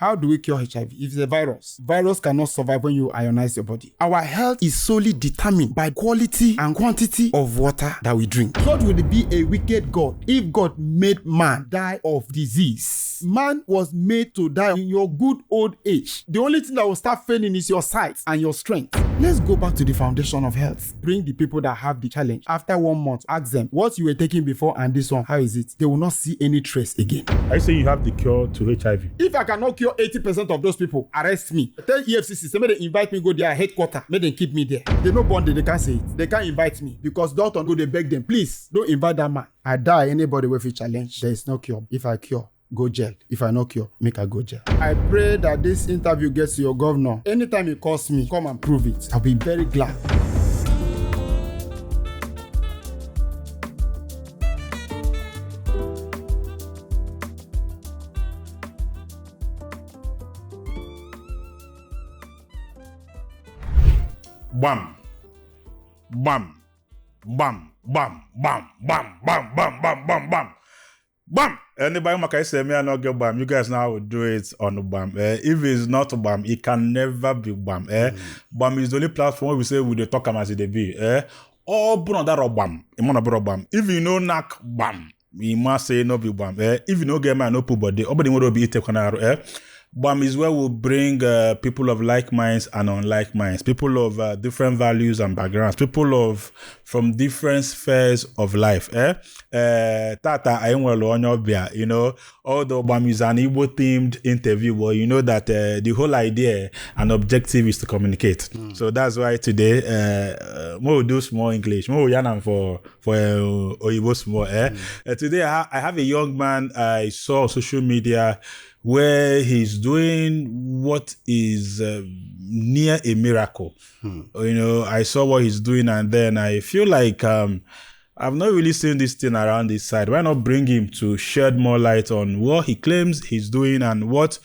How do we cure HIV? If it's a virus cannot survive when you ionize your body. Our health is solely determined by quality and quantity of water that we drink. God will be a wicked God if God made man die of disease. Man was made to die in your good old age. The only thing that will start failing is your sight and your strength. Let's go back to the foundation of health. Bring the people that have the challenge. After 1 month, ask them what you were taking before and this one, how is it? They will not see any trace again. I say you have the cure to HIV. If I cannot cure 80% of those people, arrest me. Tell EFCC, say, may they invite me go their headquarters. May they keep me there. They no bond, they can't say it. They can't invite me because doctor go, they beg them, please, don't invite that man. I die, anybody with a challenge. There is no cure. If I cure, go jail. If I no cure, make I go jail. I pray that this interview gets to your governor. Anytime he calls me, come and prove it. I'll be very glad. Bam. Bam. Bam. Bam. Bam. Bam. Bam. Bam. Bam. Bam. Bam. Bam. Anybody can say me I not get bam. You guys now will do it on the bam. If it's not bam, it can never be bam. Bam is the only platform where we say we dey talk as it be. All bro that bam. Bam. If you know knock bam, we must say no be bam. If you know get man no put body, everybody will be take BAM is where we'll bring people of like minds and unlike minds, people of different values and backgrounds, people from different spheres of life. Tata, you know, although BAM is an Igbo themed interview, but you know that the whole idea and objective is to communicate. So that's why today we'll do small English, more yanam for Oyibo small. Today I have a young man I saw on social media where he's doing what is near a miracle. You know, I saw what he's doing and then I feel like I've not really seen this thing around this side. Why not bring him to shed more light on what he claims he's doing and what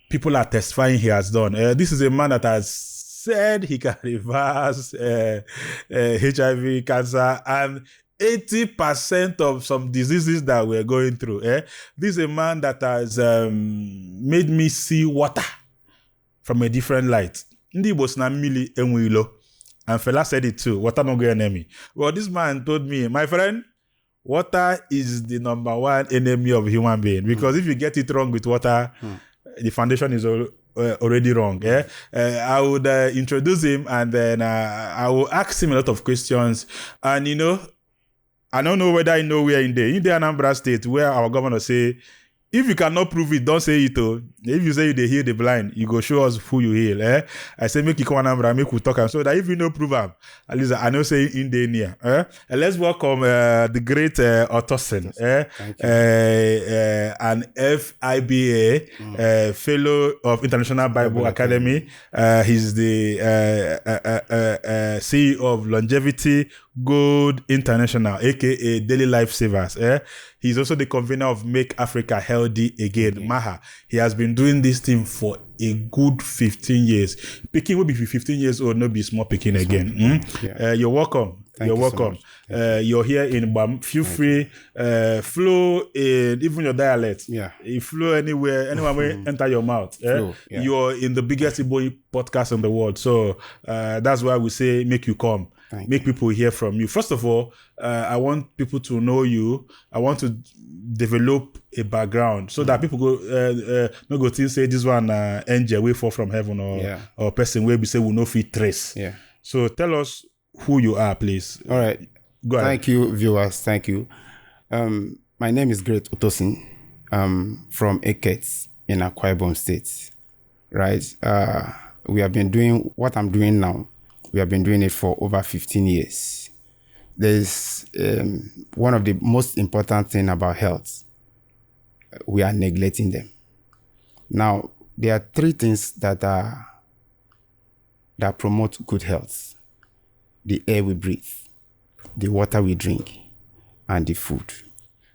people are testifying he has done? This is a man that has said he can reverse HIV, cancer, and 80% of some diseases that we're going through. This is a man that has made me see water from a different light. Ndi was na mili enwilo. And fella said it too. Water no go enemy. Well, this man told me, my friend, water is the number one enemy of human being. Because if you get it wrong with water, the foundation is already wrong. I would introduce him and then I will ask him a lot of questions. And you know, I don't know whether I know where in the Anambra State where our governor say, if you cannot prove it, don't say it. If you say you heal the blind, you go show us who you heal. I say make you come Anambra, make you talk. So that if you know prove them, at least I know say in the near. Let's welcome the great Otosin, an FIBA fellow of International Bible Academy. He's the CEO of Longevity Gold International, aka Daily Life Savers. He's also the convener of Make Africa Healthy Again, MAHA. He has been doing this thing for a good 15 years. Peking will be 15 years old, not be small Peking again. You're welcome. You're welcome. You're here in BAM. Feel free, flow in even your dialect. You flow anywhere will enter your mouth. You're in the biggest Igbo podcast in the world. So that's why we say make you come. Make people hear from you. First of all, I want people to know you. I want to develop a background so that people go no go think say this one angel way fall from heaven or person where we say we no fit trace. So tell us who you are, please. All right. Go ahead. Thank you, viewers. Thank you. My name is Great Otosin. From Ekets in Akwa Ibom State. Right. We have been doing what I'm doing now. We have been doing it for over 15 years. There's one of the most important things about health. We are neglecting them. Now, there are three things that promote good health. The air we breathe, the water we drink, and the food.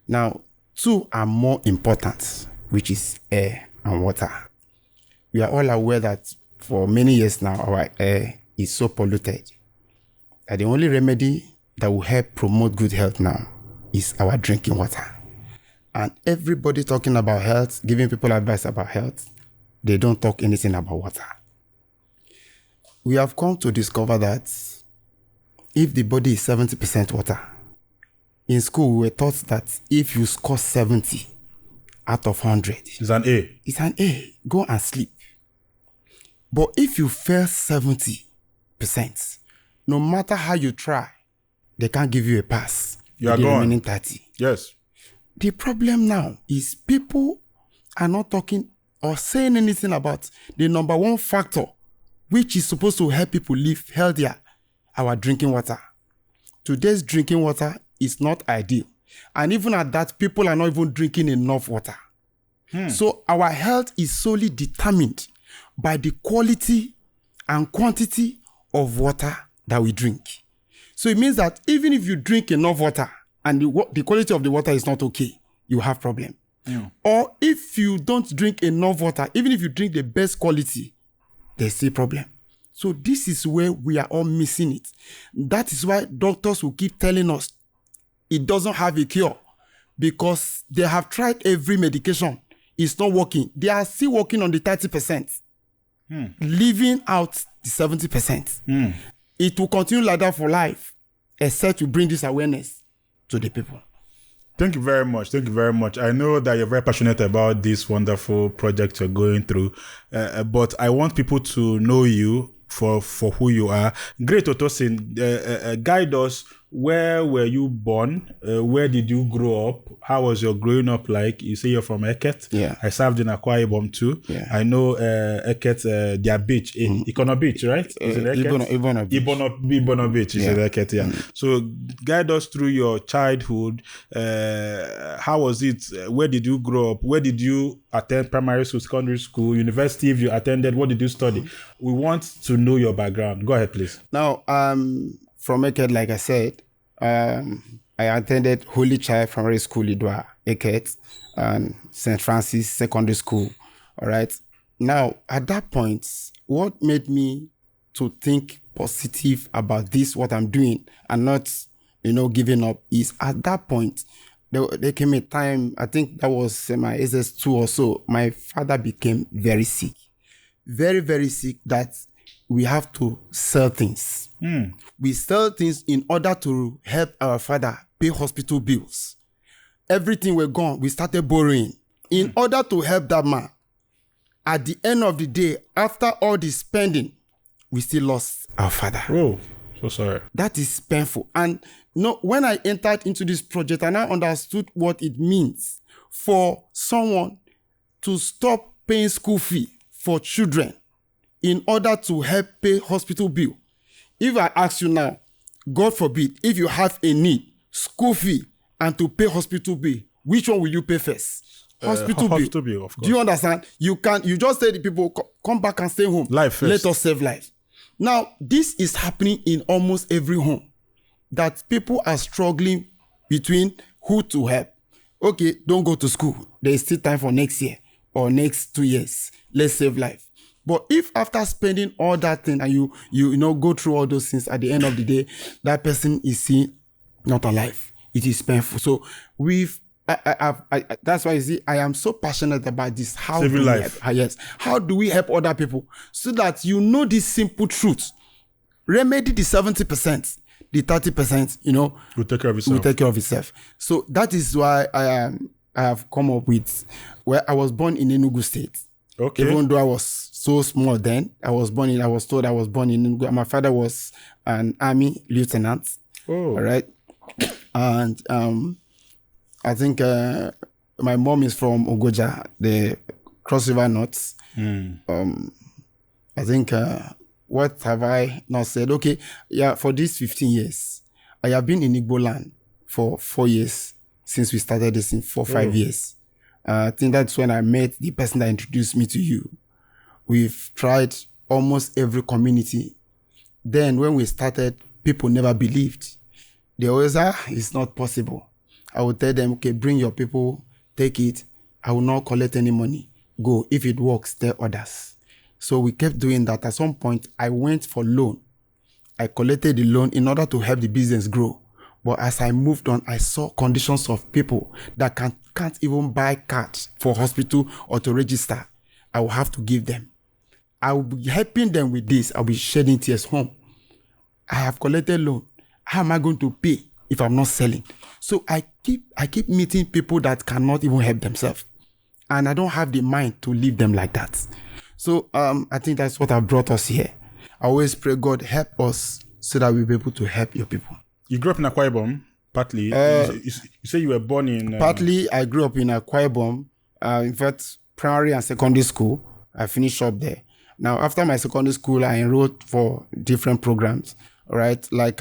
Now, two are more important, which is air and water. We are all aware that for many years now, our air is so polluted that the only remedy that will help promote good health now is our drinking water. And everybody talking about health, giving people advice about health, they don't talk anything about water. We have come to discover that if the body is 70% water, in school we were taught that if you score 70 out of 100, it's an A. It's an A. Go and sleep. But if you fail 70%, no matter how you try, they can't give you a pass. You are gone. Remaining 30. Yes. The problem now is people are not talking or saying anything about the number one factor which is supposed to help people live healthier, our drinking water. Today's drinking water is not ideal. And even at that, people are not even drinking enough water. So our health is solely determined by the quality and quantity of water that we drink. So it means that even if you drink enough water and the quality of the water is not okay, you have problem. Or if you don't drink enough water, even if you drink the best quality, there's still problem. So this is where we are all missing it. That is why doctors will keep telling us it doesn't have a cure, because they have tried every medication. It's not working. They are still working on the 30%, leaving out the 70%. It will continue like that for life, except to bring this awareness to the people. Thank you very much. Thank you very much. I know that you're very passionate about this wonderful project you're going through, but I want people to know you for who you are. Great Otosin, guide us. Where were you born? Where did you grow up? How was your growing up like? You say you're from Eket. Yeah. I served in Akwa Ibom too. Yeah. I know Eket, their beach, Ikono Beach, right? Is it Eket? Ibono Beach is in Eket, yeah. So guide us through your childhood. How was it? Where did you grow up? Where did you attend primary school, secondary school, university if you attended? What did you study? We want to know your background. Go ahead, please. Now, from Eket, like I said, I attended Holy Child Primary School, Idwa, Eket, and St. Francis Secondary School. All right. Now, at that point, what made me to think positive about this, what I'm doing, and not, giving up, is at that point, there came a time, I think that was my SS2 or so, my father became very sick. Very, very sick, that we have to sell things. We sell things in order to help our father pay hospital bills. Everything were gone. We started borrowing in order to help that man. At the end of the day, after all the spending, we still lost our father. Oh, so sorry. That is painful. And when I entered into this project, and I understood what it means for someone to stop paying school fee for children in order to help pay hospital bill. If I ask you now, God forbid, if you have a need, school fee, and to pay hospital bill, which one will you pay first? Hospital bill, of course. Do you understand? You just say to people, come back and stay home. Life first. Let us save life. Now, this is happening in almost every home, that people are struggling between who to help. Okay, don't go to school. There is still time for next year or next 2 years. Let's save life. But if after spending all that thing and you go through all those things, at the end of the day, that person is seen not alive, it is painful. So that's why you see, I am so passionate about this. How saving life. Yes. How do we help other people so that this simple truth? Remedy the 70%, the 30%, will take care of itself. Will take care of itself. So that is why I have come up with, where I was born in Enugu State. Okay. Even though I was so small then, I was told I was born in Enugu. My father was an army lieutenant. Oh. All right. And I think my mom is from Ogoja, the Cross River North. I think, what have I not said? Okay, yeah, for these 15 years, I have been in Igbo land for 4 years since we started this in 5 years. I think that's when I met the person that introduced me to you. We've tried almost every community. Then when we started, people never believed. They always say, it's not possible. I would tell them, okay, bring your people, take it. I will not collect any money. Go. If it works, tell others. So we kept doing that. At some point, I went for loan. I collected the loan in order to help the business grow. But as I moved on, I saw conditions of people that can't even buy cards for hospital or to register. I will have to give them. I will be helping them with this. I'll be shedding tears home. I have collected loan. How am I going to pay if I'm not selling? So I keep meeting people that cannot even help themselves. And I don't have the mind to leave them like that. So I think that's what have brought us here. I always pray, God, help us so that we'll be able to help your people. You grew up in Akwa Ibom, partly. You say you were born in... Partly, I grew up in Akwa Ibom. In fact, primary and secondary school, I finished up there. Now, after my secondary school, I enrolled for different programs, all right? Like,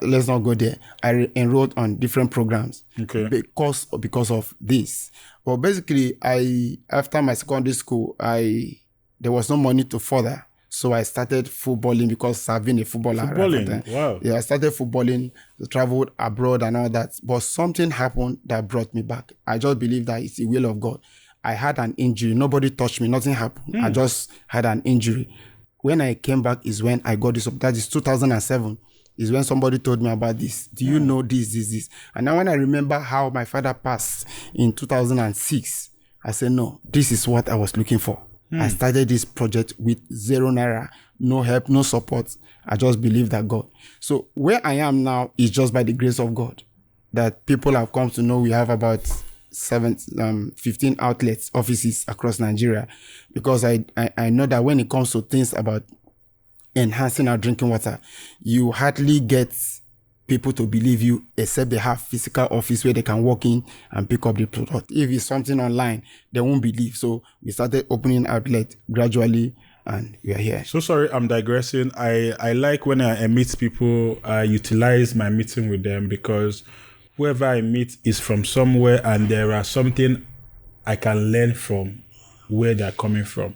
let's not go there. I enrolled on different programs because of this. But basically, after my secondary school, there was no money to further. So I started footballing because I've been a footballer. Footballing? Wow. Yeah, I started footballing, traveled abroad and all that. But something happened that brought me back. I just believe that it's the will of God. I had an injury. Nobody touched me. Nothing happened. I just had an injury. When I came back is when I got this. That is 2007. Is when somebody told me about this. Do you know this? And now when I remember how my father passed in 2006, I said, no, this is what I was looking for. I started this project with 0 naira, no help, no support. I just believed that God. So where I am now is just by the grace of God that people have come to know. We have about 15 outlets, offices across Nigeria, because I know that when it comes to things about enhancing our drinking water, you hardly get people to believe you except they have physical office where they can walk in and pick up the product. If it's something online, they won't believe. So we started opening outlet gradually and we are here. So sorry, I'm digressing. I like when I meet people, I utilize my meeting with them because whoever I meet is from somewhere and there are something I can learn from where they're coming from.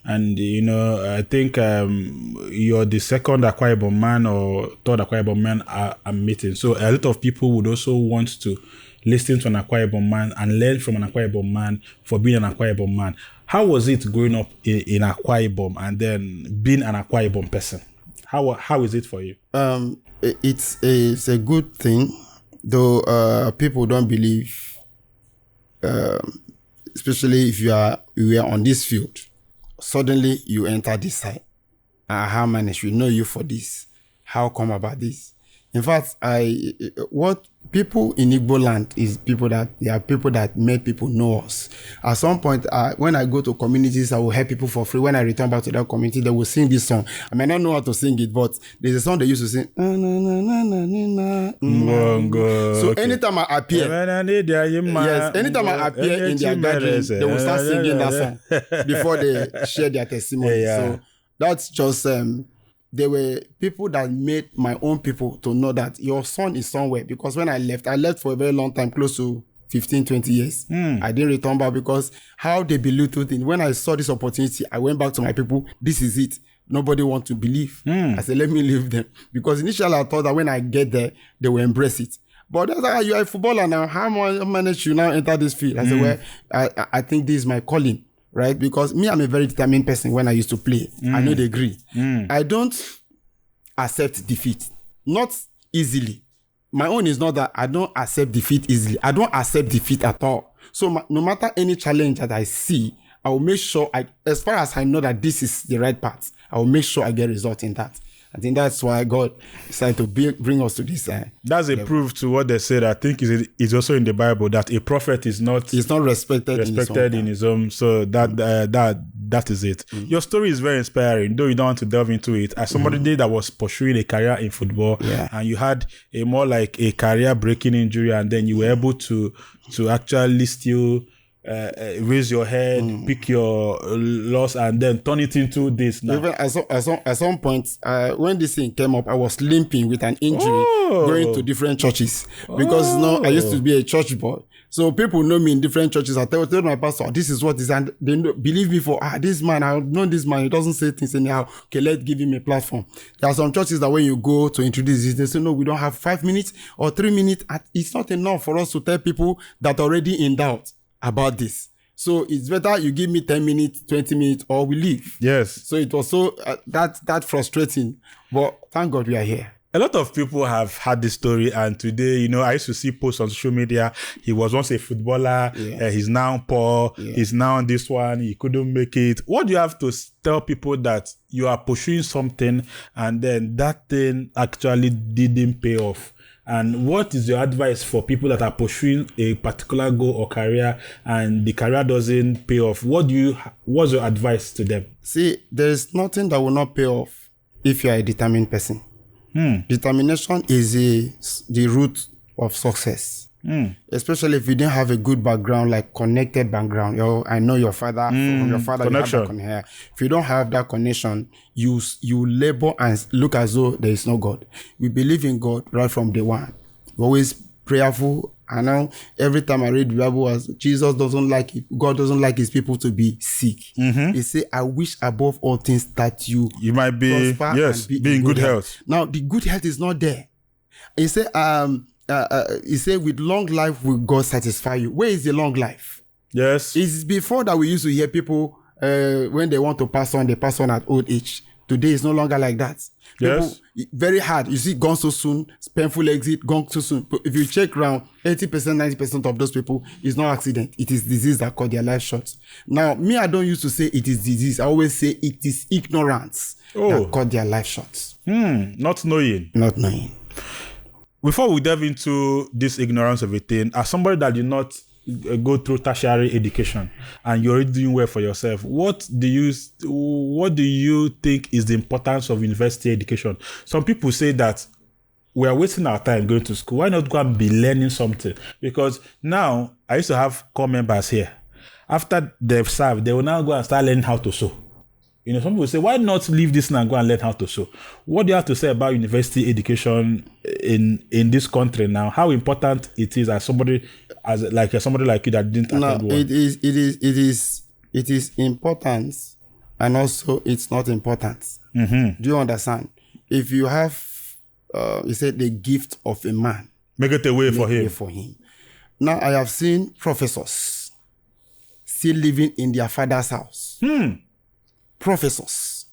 And, I think you're the second Akwa Ibom man or third Akwa Ibom man I'm meeting. So a lot of people would also want to listen to an Akwa Ibom man and learn from an Akwa Ibom man for being an Akwa Ibom man. How was it growing up in Akwa Ibom and then being an Akwa Ibom person? How is it for you? It's a good thing, though people don't believe, especially if you are on this field. Suddenly you enter this side. How managed? We know you for this. How come about this? In fact, what people in Igbo land is they are people that made people know us. At some point, when I go to communities, I will help people for free. When I return back to that community, they will sing this song. I may not know how to sing it, but there's a song they used to sing. So anytime I appear, anytime I appear in their gathering, they will start singing that song before they share their testimony. Yeah. So that's just there were people that made my own people to know that your son is somewhere. Because when I left for a very long time, close to 15, 20 years. I didn't return back because how they belittled it. When I saw this opportunity, I went back to my people. This is it. Nobody wants to believe. I said, let me leave them. Because initially I thought that when I get there, they will embrace it. But that's like, you are a footballer now. How managed you now enter this field? I said, well, I think this is my calling. Right? Because me, I'm a very determined person when I used to play. I know they agree. I don't accept defeat. Not easily. My own is not that I don't accept defeat easily. I don't accept defeat at all. So no matter any challenge that I see, I will make sure, as far as I know that this is the right path, I will make sure I get results in that. I think that's why God decided to bring us to this. That's a proof to what they said. I think it's also in the Bible that a prophet is not respected in his own. So that is it. Your story is very inspiring, though you don't want to delve into it. As somebody that was pursuing a career in football, and you had a more like a career-breaking injury, and then you were able to actually still raise your head, pick your loss, and then turn it into this now. Even at some point, when this thing came up, I was limping with an injury going to different churches. Because I used to be a church boy. So people know me in different churches. I tell my pastor, this is what is, and they believe me for, this man, I've known this man, he doesn't say things anyhow. Okay, let's give him a platform. There are some churches that when you go to introduce this, they say, no, we don't have 5 minutes or 3 minutes. It's not enough for us to tell people that are already in doubt about this. So it's better you give me 10 minutes, 20 minutes, or we leave. Yes. So it was so that frustrating. But thank God we are here. A lot of people have had this story, and today, you know, I used to see posts on social media. He was once a footballer. He's now poor. He's now on this one. He couldn't make it. What do you have to tell people that you are pursuing something and then that thing actually didn't pay off? And what is your advice for people that are pursuing a particular goal or career and the career doesn't pay off? What's your advice to them? See, there's nothing that will not pay off if you are a determined person. Determination is the root of success. Especially if you didn't have a good background, like connected background. I know your father, from your father, connection. If you don't have that connection, you labor and look as though there is no God. We believe in God right from day one. We're always prayerful. I know every time I read the Bible, Jesus doesn't like it. God doesn't like his people to be sick. He say, I wish above all things that you might be, be in good health. Now, the good health is not there. He say, with long life will God satisfy you. Where is the long life? Yes. It's before that we used to hear people, when they want to pass on, they pass on at old age. Today it's no longer like that. Yes. People, very hard. You see, gone so soon, painful exit, gone so soon. But if you check around, 80%, 90% of those people, it's not accident. It is disease that cut their life short. Now, me, I don't used to say it is disease. I always say it is ignorance that cut their life short. Not knowing. Not knowing. Before we delve into this ignorance of a thing, as somebody that did not go through tertiary education and you're already doing well for yourself, what do you think is the importance of university education? Some people say that we are wasting our time going to school. Why not go and be learning something? Because now I used to have core members here. After they've served, they will now go and start learning how to sew. You know, some people say, why not leave this and go and learn how to sew? What do you have to say about university education in this country now? How important it is as somebody like you that didn't attend one? It is important, and also it's not important. Do you understand? If you have, he said, the gift of a man, make it a way for him. Now I have seen professors still living in their father's house. Professors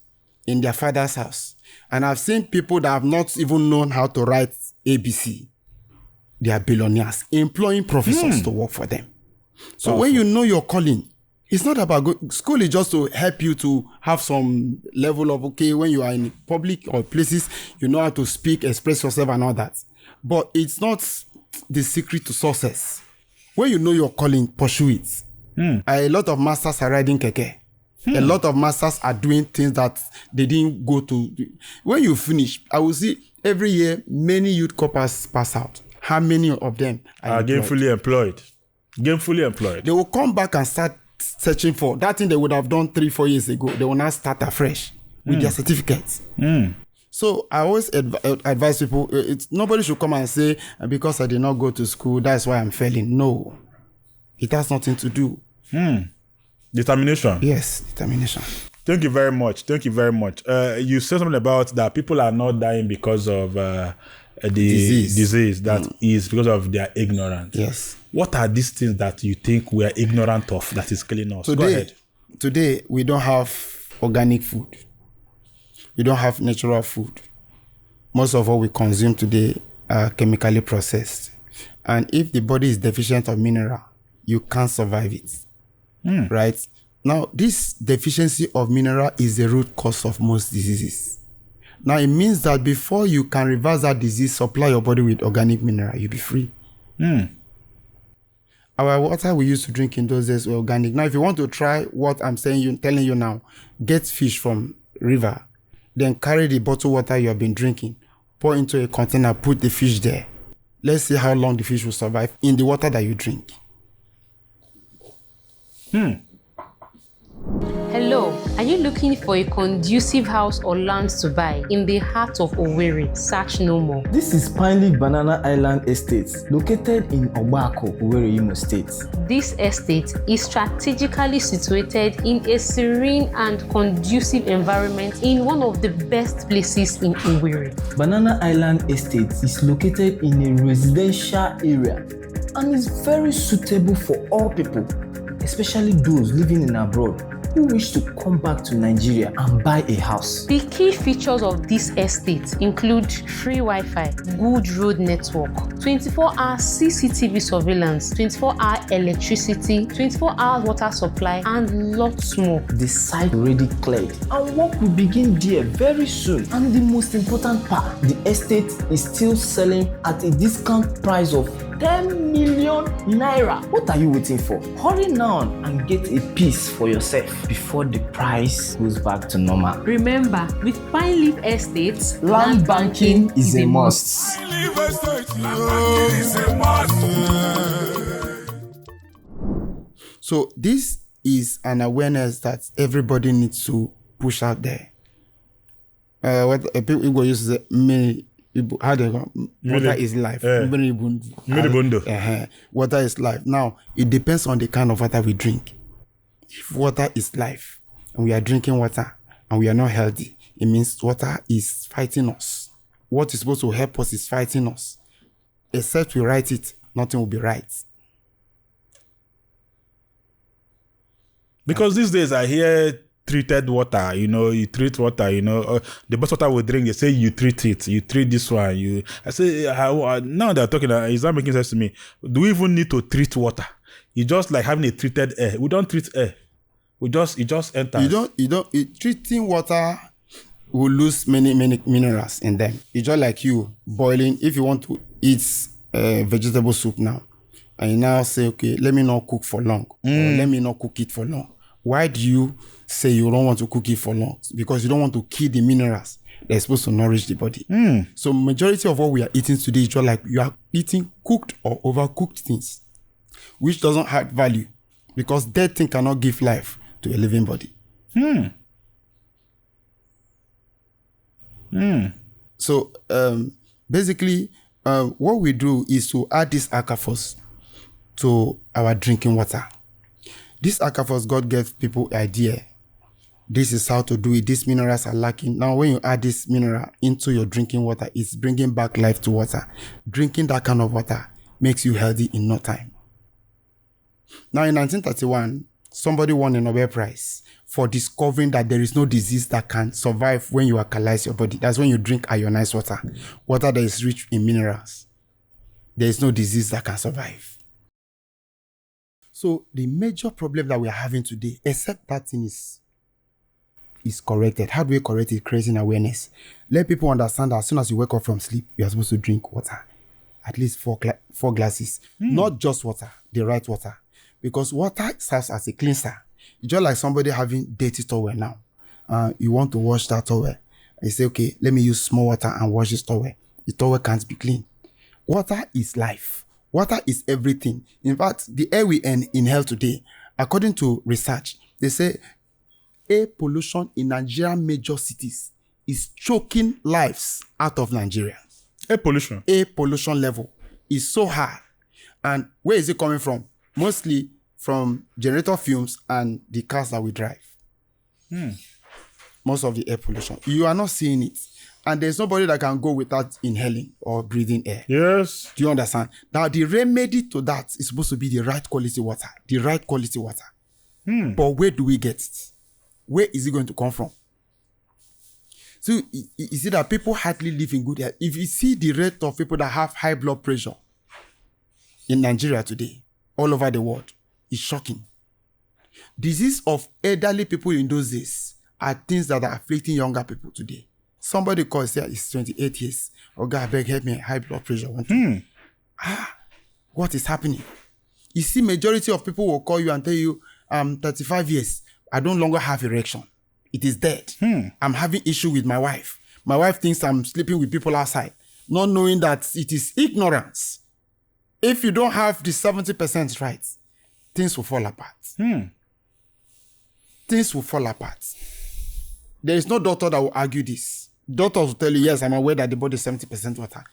in their father's house. And I've seen people that have not even known how to write ABC. They are billionaires, employing professors to work for them. So when you know your calling, it's not about school is just to help you to have some level of, when you are in public or places, you know how to speak, express yourself and all that. But it's not the secret to success. When you know your calling, pursue it. A lot of masters are riding keke. A lot of masters are doing things that they didn't go to. When you finish, I will see every year many youth corpers pass out. How many of them are gainfully employed? Gainfully employed. They will come back and start searching for that thing they would have done 3-4 years ago. They will now start afresh with their certificates. So I always advise people, nobody should come and say, because I did not go to school, that's why I'm failing. No. It has nothing to do. Determination. Yes, determination. Thank you very much. You said something about that people are not dying because of the disease that is because of their ignorance. Yes. What are these things that you think we are ignorant of that is killing us? Go ahead. Today, we don't have organic food. We don't have natural food. Most of what we consume today are chemically processed. And if the body is deficient of mineral, you can't survive it. Right? Now, this deficiency of mineral is the root cause of most diseases. Now, it means that before you can reverse that disease, supply your body with organic mineral, you'll be free. Our water we used to drink in those days were organic. Now, if you want to try what I'm telling you now, get fish from river, then carry the bottled water you have been drinking, pour into a container, put the fish there. Let's see how long the fish will survive in the water that you drink. Hello, are you looking for a conducive house or land to buy in the heart of Owerri? Search no more. This is Pineleaf Banana Island Estate, located in Ogbako, Owerri, Imo State. This estate is strategically situated in a serene and conducive environment in one of the best places in Owerri. Banana Island Estate is located in a residential area and is very suitable for all people, especially those living in abroad who wish to come back to Nigeria and buy a house. The key features of this estate include free Wi-Fi, good road network, 24-hour CCTV surveillance, 24-hour electricity, 24-hour water supply, and lots more. The site already cleared and work will begin there very soon. And the most important part, the estate is still selling at a discount price of 10 million naira. What are you waiting for? Hurry now and get a piece for yourself before the price goes back to normal. Remember, with Pine Leaf Estates, Land banking is a must. So this is an awareness that everybody needs to push out there. What people go use the many. How they go? Water is life. Water is life. Now, it depends on the kind of water we drink. If water is life, and we are drinking water, and we are not healthy, it means water is fighting us. What is supposed to help us is fighting us. Except we write it, nothing will be right. Because these days I hear treated water, you treat water, the best water we drink, they say you treat it, you treat this one. I say, now they're talking, is that making sense to me? Do we even need to treat water? It's just like having a treated air. We don't treat air. It just enters. Treating water will lose many minerals in them. It's just like you boiling. If you want to eat vegetable soup now, and you now say, okay, let me not cook for long, or let me not cook it for long. Why do you say you don't want to cook it for long? Because you don't want to kill the minerals that are supposed to nourish the body. So majority of what we are eating today is just like you are eating cooked or overcooked things, which doesn't have value, because that thing cannot give life to a living body. So basically, what we do is to add this aquifers to our drinking water. This aquifers, God gave people idea. This is how to do it. These minerals are lacking. Now, when you add this mineral into your drinking water, it's bringing back life to water. Drinking that kind of water makes you healthy in no time. Now, in 1931, somebody won a Nobel Prize for discovering that there is no disease that can survive when you alkalize your body. That's when you drink ionized water, water that is rich in minerals. There is no disease that can survive. So the major problem that we are having today, except that thing is corrected. How do we correct it? Creating awareness. Let people understand that as soon as you wake up from sleep, you are supposed to drink water. At least four glasses. Not just water, the right water. Because water serves as a cleanser. It's just like somebody having dirty towel now. You want to wash that towel. You say, okay, let me use small water and wash this towel. The towel can't be clean. Water is life. Water is everything. In fact, the air we inhale today, according to research, they say air pollution in Nigerian major cities is choking lives out of Nigeria. Air pollution? Air pollution level is so high. And where is it coming from? Mostly from generator fumes and the cars that we drive. Most of the air pollution. You are not seeing it. And there's nobody that can go without inhaling or breathing air. Yes. Do you understand? Now, the remedy to that is supposed to be the right quality water. The right quality water. But where do we get it? Where is it going to come from? So, you see that people hardly live in good health. If you see the rate of people that have high blood pressure in Nigeria today, all over the world, it's shocking. Disease of elderly people in those days are things that are afflicting younger people today. Somebody calls here, it's 28 years. Oh God, I beg, help me, high blood pressure. What is happening? You see, majority of people will call you and tell you, I'm 35 years. I don't longer have erection. It is dead. I'm having issue with my wife. My wife thinks I'm sleeping with people outside, not knowing that it is ignorance. If you don't have the 70% right, things will fall apart. Things will fall apart. There is no doctor that will argue this. Doctors will tell you, yes, I'm aware that the body is 70% water.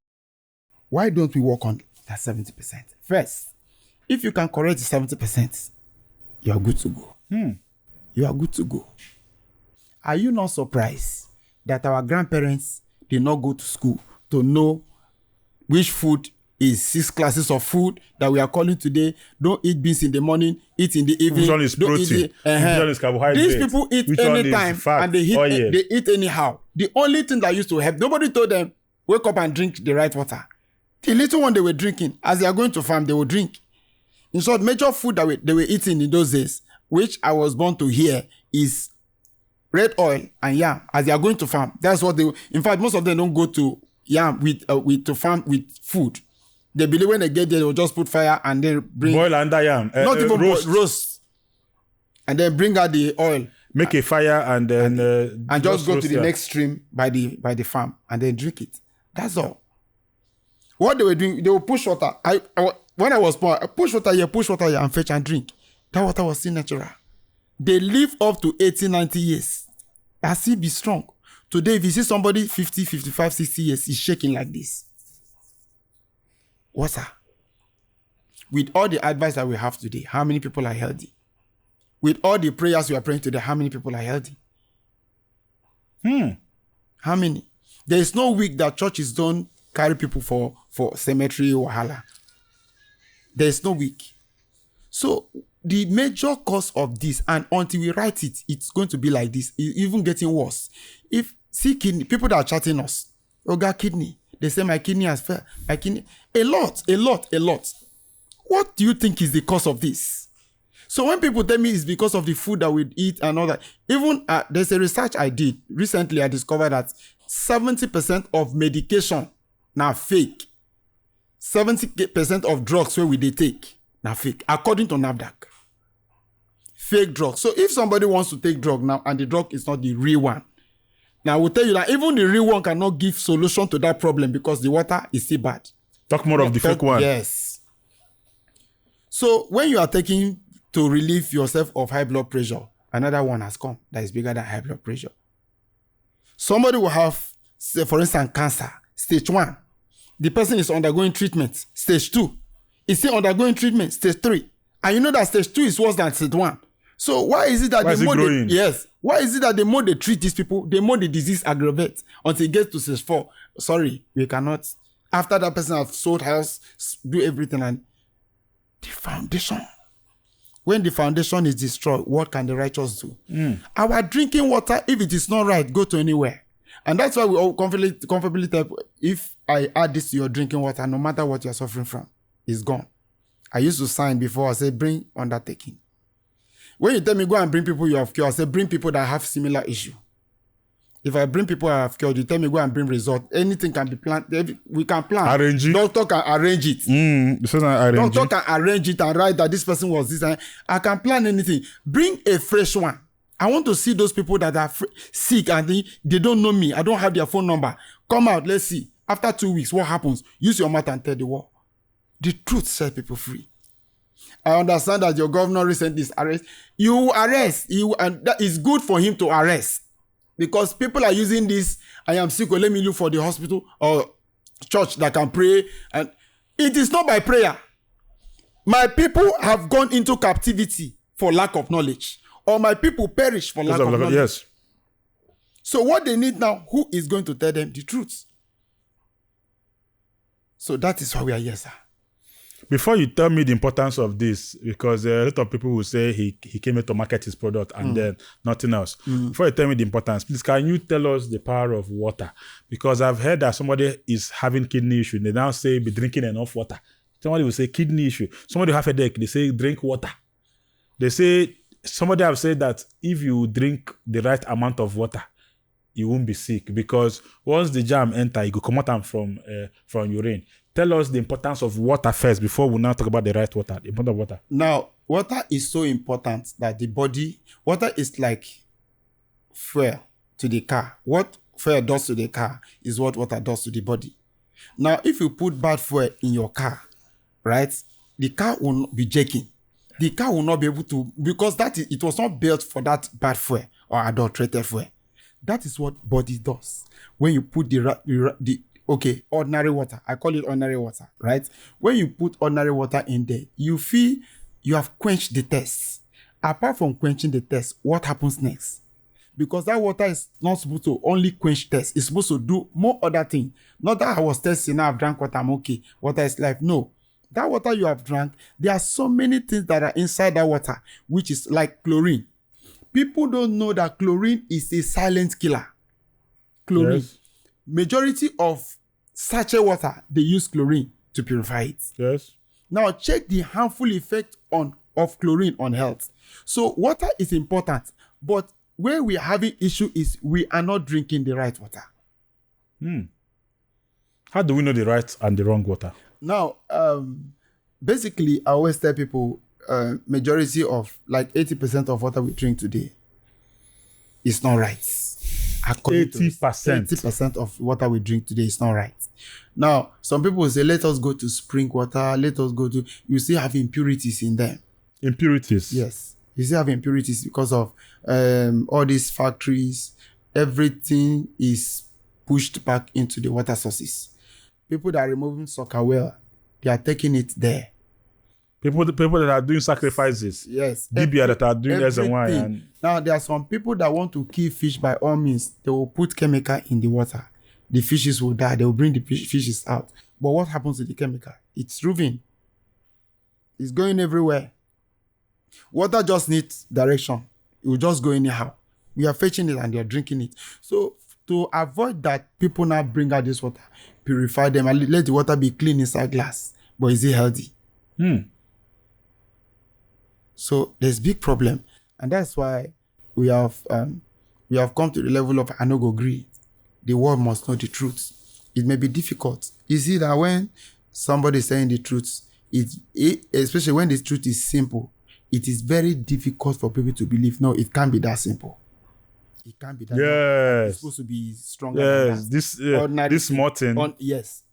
Why don't we work on that 70%? First, if you can correct the 70%, you are good to go. You are good to go. Are you not surprised that our grandparents did not go to school to know which food is 6 classes of food that we are calling today. Don't eat beans in the morning, eat in the evening. Which one is don't protein? Which one is carbohydrate? These people eat Which anytime and they eat anyhow. The only thing that used to help, nobody told them, wake up and drink the right water. The little one they were drinking, as they are going to farm, they will drink. In short, major food that they were eating in those days, which I was born to hear, is red oil and yam. As they are going to farm, that's what they. In fact, most of them don't go to yam to farm with food. They believe when they get there, they will just put fire and then bring boil under yam. Not even roast, and then bring out the oil. Make a fire and then and just go to the next stream by the farm and then drink it. That's all. What they were doing, they will push water. When I was born, I push water here, and fetch and drink. That water was still natural. They live up to 80, 90 years. And still be strong. Today, if you see somebody 50, 55, 60 years, he's shaking like this. Water. With all the advice that we have today, how many people are healthy? With all the prayers we are praying today, how many people are healthy? How many? There is no week that churches don't carry people for cemetery or wahala. There is no week. So the major cause of this, and until we write it, it's going to be like this, even getting worse. If see kidney, people that are chatting us, got kidney. They say my kidney has failed. My kidney, a lot. What do you think is the cause of this? So when people tell me it's because of the food that we eat and all that, even there's a research I did recently. I discovered that 70% of medication now fake. 70% of drugs where they take now fake, according to NAFDAC. Fake drugs. So if somebody wants to take drug now and the drug is not the real one, now I will tell you that even the real one cannot give solution to that problem because the water is still bad. Talk more of the fake one. Yes. So when you are taking to relieve yourself of high blood pressure, another one has come that is bigger than high blood pressure. Somebody will have, say, for instance, cancer, stage 1. The person is undergoing treatment, stage 2. Is still undergoing treatment, stage 3. And you know that stage 2 is worse than stage 1. So why is it that why is it that the more they treat these people, the more the disease aggravates until it gets to stage 4? Sorry, we cannot. After that person has sold house, do everything, and the foundation. When the foundation is destroyed, what can the righteous do? Our drinking water, if it is not right, go to anywhere. And that's why we all comfortably tell, if I add this to your drinking water, no matter what you're suffering from, it's gone. I used to sign before, I say, bring undertaking. When you tell me go and bring people you have cured, I say bring people that have similar issue. If I bring people I have cured, you tell me go and bring result. Anything can be planned. We can plan. Arrange it. Doctor can arrange it. Doctor can arrange it and write that this person was this. I can plan anything. Bring a fresh one. I want to see those people that are sick and they don't know me. I don't have their phone number. Come out, let's see. After 2 weeks, what happens? Use your mouth and tell the world. The truth sets people free. I understand that your governor recently is arrested. You arrest, and that is good for him to arrest. Because people are using this, I am sick, or let me look for the hospital or church that can pray. And it is not by prayer. My people have gone into captivity for lack of knowledge. Or my people perish for lack of knowledge. Yes. So what they need now, who is going to tell them the truth? So that is why we are here, sir. Before you tell me the importance of this, because a lot of people will say he came here to market his product and then nothing else. Before you tell me the importance, please can you tell us the power of water? Because I've heard that somebody is having kidney issue. They now say be drinking enough water. Somebody will say kidney issue. Somebody have a headache. They say drink water. They say, somebody have said that if you drink the right amount of water, you won't be sick, because once the germ enter, you go come out from urine. Tell us the importance of water first before we now talk about the right water, the importance of water. Now, water is so important that the body, water is like fuel to the car. What fuel does to the car is what water does to the body. Now, if you put bad fuel in your car, right, the car will not be jerking. The car will not be able to, because it was not built for that bad fuel or adulterated fuel. That is what body does. When you put ordinary water, I call it ordinary water, right? When you put ordinary water in there, you feel you have quenched the thirst. Apart from quenching the thirst, what happens next? because that water is not supposed to only quench thirst. It's supposed to do more other things. Not that I was thirsty, now I've drank water, I'm okay. Water is life. No. That water you have drank, there are so many things that are inside that water, which is like chlorine. People don't know that chlorine is a silent killer. Chlorine. Yes. Majority of sachet water, they use chlorine to purify it. Yes. Now check the harmful effect of chlorine on health. So water is important, but where we are having issue is we are not drinking the right water. How do we know the right and the wrong water? Now, basically, I always tell people, majority of like 80% of water we drink today is not right. 80% of water we drink today is not right. Now, some people will say, let us go to spring water, let us go to, you still have impurities in them. Impurities? Yes. You still have impurities because of all these factories. Everything is pushed back into the water sources. People that are removing soccer well, they are taking it there. People that are doing sacrifices. Yes. GBA that are doing S and Y. And now, there are some people that want to kill fish by all means. They will put chemical in the water. The fishes will die. They will bring the fishes out. But what happens to the chemical? It's moving. It's going everywhere. Water just needs direction. It will just go anyhow. We are fetching it and they are drinking it. So, to avoid that, people now bring out this water, purify them, and let the water be clean inside glass. But is it healthy? So there's big problem, and that's why we have come to the level of I no go agree. The world must know the truth. It may be difficult. You see that when somebody is saying the truth, especially when the truth is simple, it is very difficult for people to believe. No, it can't be that simple. It can't be that. Yes. It's supposed to be stronger than that. This small thing. Yes.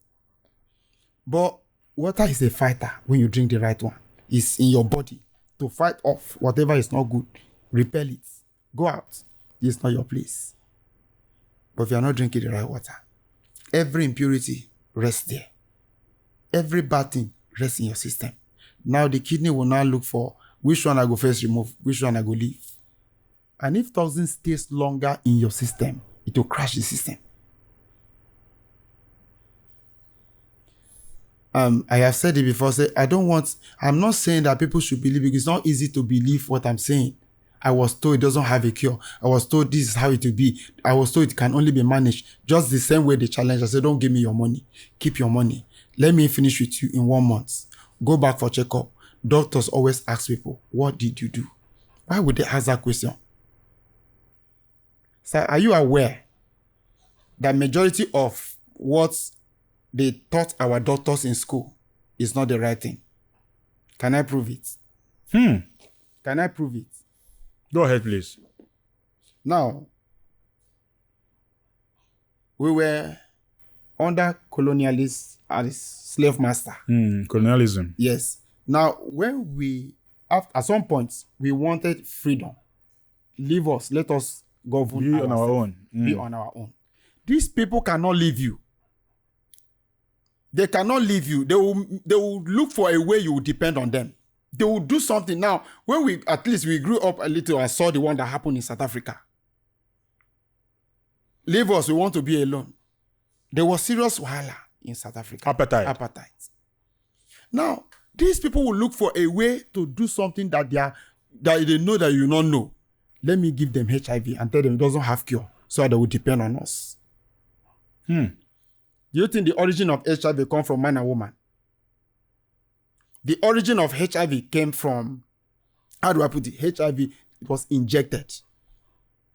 But water is a fighter when you drink the right one. It's in your body to fight off whatever is not good. Repel it. Go out. It's not your place. But if you are not drinking the right water, every impurity rests there. Every bad thing rests in your system. Now the kidney will now look for which one I go first remove, which one I go leave. And if toxin stays longer in your system, it will crash the system. I have said it before. I'm not saying that people should believe, because it's not easy to believe what I'm saying. I was told it doesn't have a cure. I was told this is how it will be. I was told it can only be managed. Just the same way they challenge. I said, don't give me your money. Keep your money. Let me finish with you in 1 month. Go back for checkup. Doctors always ask people, what did you do? Why would they ask that question? So are you aware that majority of what they taught our doctors in school is not the right thing? Can I prove it? Can I prove it? Go ahead, please. Now, we were under colonialists as slave master. Colonialism. Yes. Now, when at some point, we wanted freedom. Leave us. Let us govern Be on our own. Be on our own. These people cannot leave you. They cannot leave you. They will look for a way you will depend on them. They will do something. Now, when we grew up a little and saw the one that happened in South Africa. Leave us, we want to be alone. There was serious wahala in South Africa. Appetite. Now, these people will look for a way to do something that they know that you don't know. Let me give them HIV and tell them it doesn't have cure, so that they will depend on us. Do you think the origin of HIV come from man and woman? The origin of HIV came from, how do I put it? HIV, it was injected.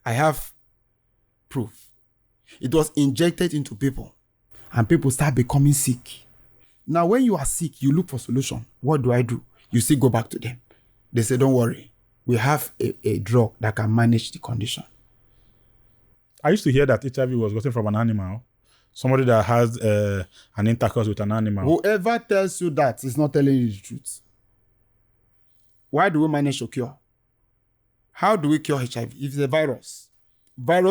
I have proof. It was injected into people, and people start becoming sick. Now, when you are sick, you look for solution. What do? You still go back to them. They say, don't worry. We have a drug that can manage the condition. I used to hear that HIV was gotten from an animal. Somebody that has an intercourse with an animal. Whoever tells you that is not telling you the truth. Why do we manage to cure? How do we cure HIV? If it's a virus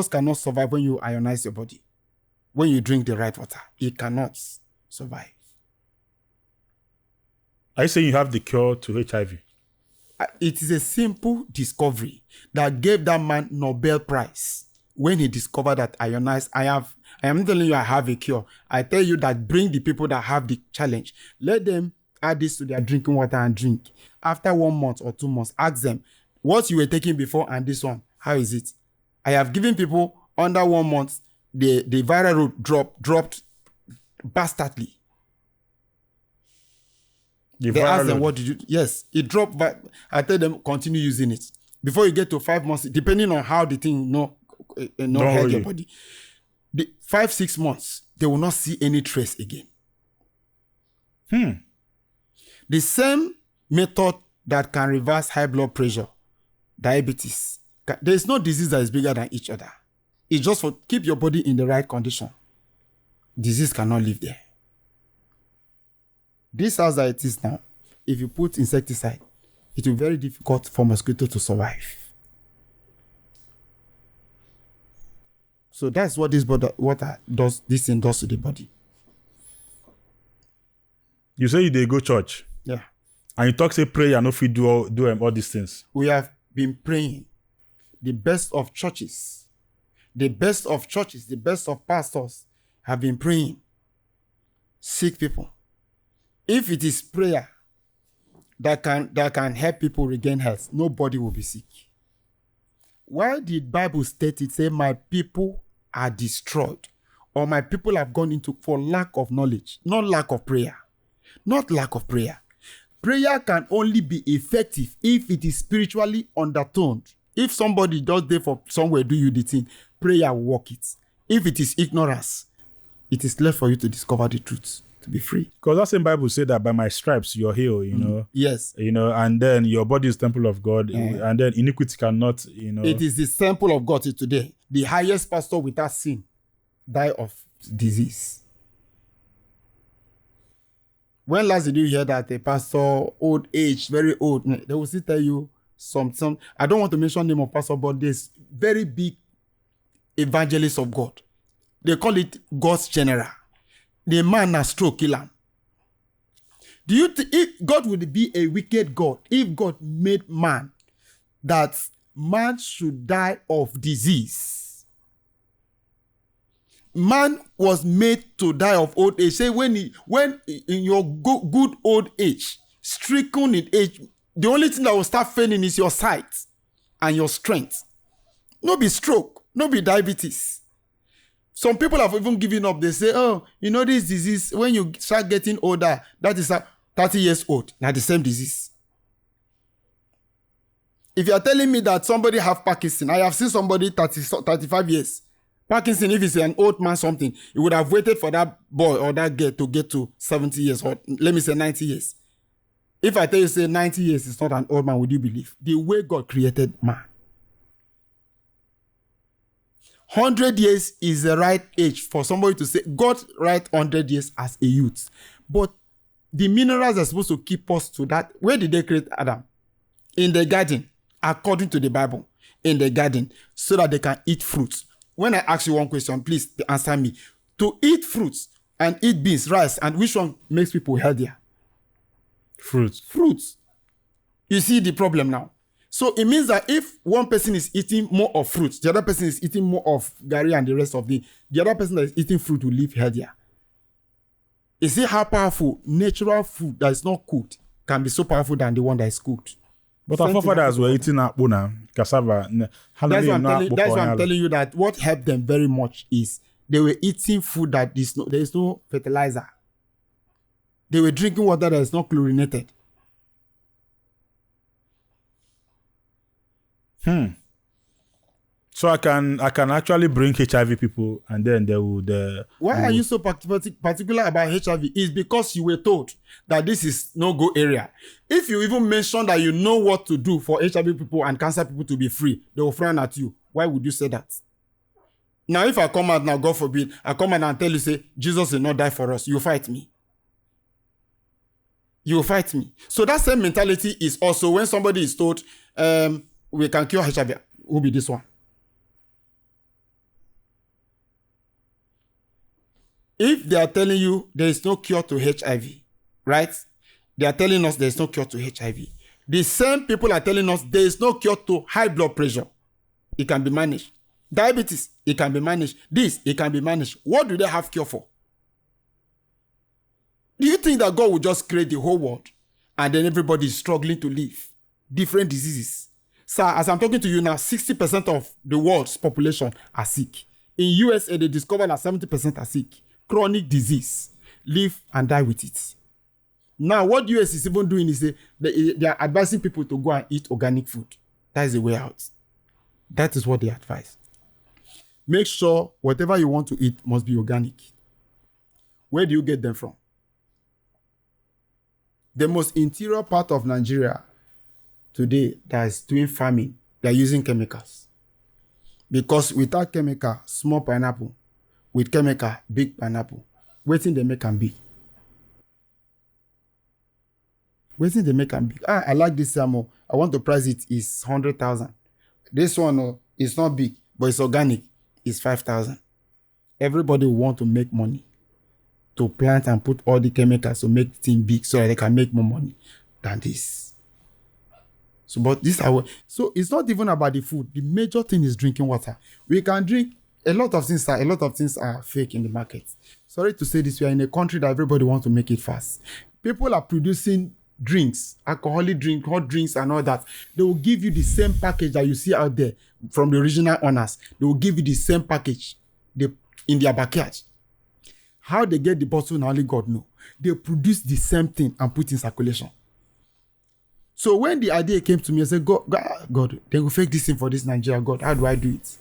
cannot survive when you ionize your body. When you drink the right water, it cannot survive. Are you saying you have the cure to HIV? It is a simple discovery that gave that man Nobel Prize when he discovered that ionized. I am not telling you I have a cure. I tell you that bring the people that have the challenge. Let them add this to their drinking water and drink. After 1 month or 2 months, ask them what you were taking before and this one. How is it? I have given people under 1 month, the viral load dropped bastardly. They ask them, what did you... Yes, it dropped, but I tell them, continue using it. Before you get to 5 months, depending on how the thing hurt your body. 5-6 months, they will not see any trace again. The same method that can reverse high blood pressure, diabetes. There is no disease that is bigger than each other. It's just for keep your body in the right condition. Disease cannot live there. This house that it is now, if you put insecticide, it will be very difficult for mosquito to survive. So that's what this water does. This thing does to the body. You say they go church. Yeah. And you talk say prayer, no fit do all these things. We have been praying. The best of churches, the best of pastors have been praying. Sick people. If it is prayer that can help people regain health, nobody will be sick. Why did Bible state it, say, my people are destroyed, or my people have gone into for lack of knowledge, not lack of prayer. Not lack of prayer. Prayer can only be effective if it is spiritually undertoned. If somebody does there for somewhere do you the thing, prayer will work it. If it is ignorance, it is left for you to discover the truth, to be free. Because that same Bible said that by my stripes you're healed, you know. Yes. You know, and then your body is temple of God, and then iniquity cannot, you know. It is the temple of God today. The highest pastor without sin die of disease. When last did you hear that a pastor, old age, very old, they will still tell you some, I don't want to mention the name of pastor, but there's very big evangelists of God. They call it God's general. The man has stroke kill him. Do you think if God would be a wicked God, if God made man, that man should die of disease? Man was made to die of old age. Say when in your good old age, stricken in age, the only thing that will start failing is your sight and your strength. No be stroke, no be diabetes. Some people have even given up. They say, oh, you know this disease, when you start getting older, that is 30 years old. Now the same disease. If you are telling me that somebody have Parkinson, I have seen somebody 35 years. Parkinson, if it's an old man something, he would have waited for that boy or that girl to get to 70 years, or let me say 90 years. If I tell you, say 90 years is not an old man, would you believe? The way God created man. 100 years is the right age for somebody to say, God write 100 years as a youth. But the minerals are supposed to keep us to that. Where did they create Adam? In the garden, according to the Bible. In the garden, so that they can eat fruits. When I ask you one question, please answer me. To eat fruits and eat beans, rice, and which one makes people healthier? Fruits. Fruits. You see the problem now. So it means that if one person is eating more of fruits, the other person is eating more of gari and the rest of the other person that is eating fruit will live healthier. You see how powerful natural food that is not cooked can be so powerful than the one that is cooked. But our forefathers were eating apuna, cassava. That's why I'm telling you that what helped them very much is they were eating food that there is no fertilizer. They were drinking water that is not chlorinated. So I can actually bring HIV people, and then they would. Why are you so particular about HIV? Is because you were told that this is no-go area. If you even mention that you know what to do for HIV people and cancer people to be free, they will frown at you. Why would you say that? Now, if I come out now, God forbid, I come out and tell you, say, Jesus will not die for us, you fight me. You will fight me. So that same mentality is also when somebody is told, we can cure HIV, who will be this one? If they are telling you there is no cure to HIV, right? They are telling us there is no cure to HIV. The same people are telling us there is no cure to high blood pressure. It can be managed. Diabetes, it can be managed. This, it can be managed. What do they have cure for? Do you think that God will just create the whole world and then everybody is struggling to live? Different diseases. Sir, as I'm talking to you now, 60% of the world's population are sick. In USA, they discovered that 70% are sick. Chronic disease. Live and die with it. Now, what US is even doing is they are advising people to go and eat organic food. That is the way out. That is what they advise. Make sure whatever you want to eat must be organic. Where do you get them from? The most interior part of Nigeria today that is doing farming, they are using chemicals. Because without chemical, small pineapple, with chemical, big pineapple, waiting they make them big. Waiting they make them big. I like this salmon. I want to price it is 100,000. This one is not big, but it's organic. It's 5,000. Everybody will want to make money, to plant and put all the chemicals to make things big so that they can make more money than this. So, but this so it's not even about the food. The major thing is drinking water. We can drink a lot of things are fake in the market. Sorry to say this, we are in a country that everybody wants to make it fast. People are producing drinks, alcoholic drink, hot drinks and all that. They will give you the same package that you see out there from the original owners. They will give you the same package in their backyard. How they get the bottle, now only God knows. They produce the same thing and put in circulation. So when the idea came to me, I said, God, they will fake this thing for this Nigeria. God, how do I do it?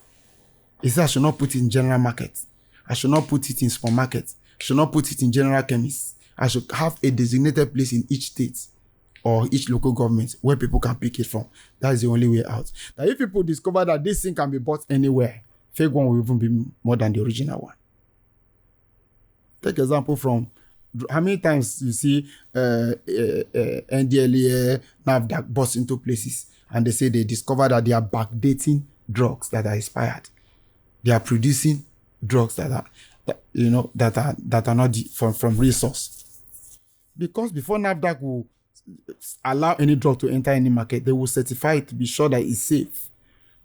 He said, I should not put it in general market. I should not put it in supermarket. I should not put it in general chemists. I should have a designated place in each state or each local government where people can pick it from. That is the only way out. Now, if people discover that this thing can be bought anywhere, fake one will even be more than the original one. Take example from how many times you see NDLEA, NAFDAC bust into places and they say they discover that they are backdating drugs that are expired. They are producing drugs that are not from real source. Because before NAFDAC will allow any drug to enter any market, they will certify it to be sure that it's safe.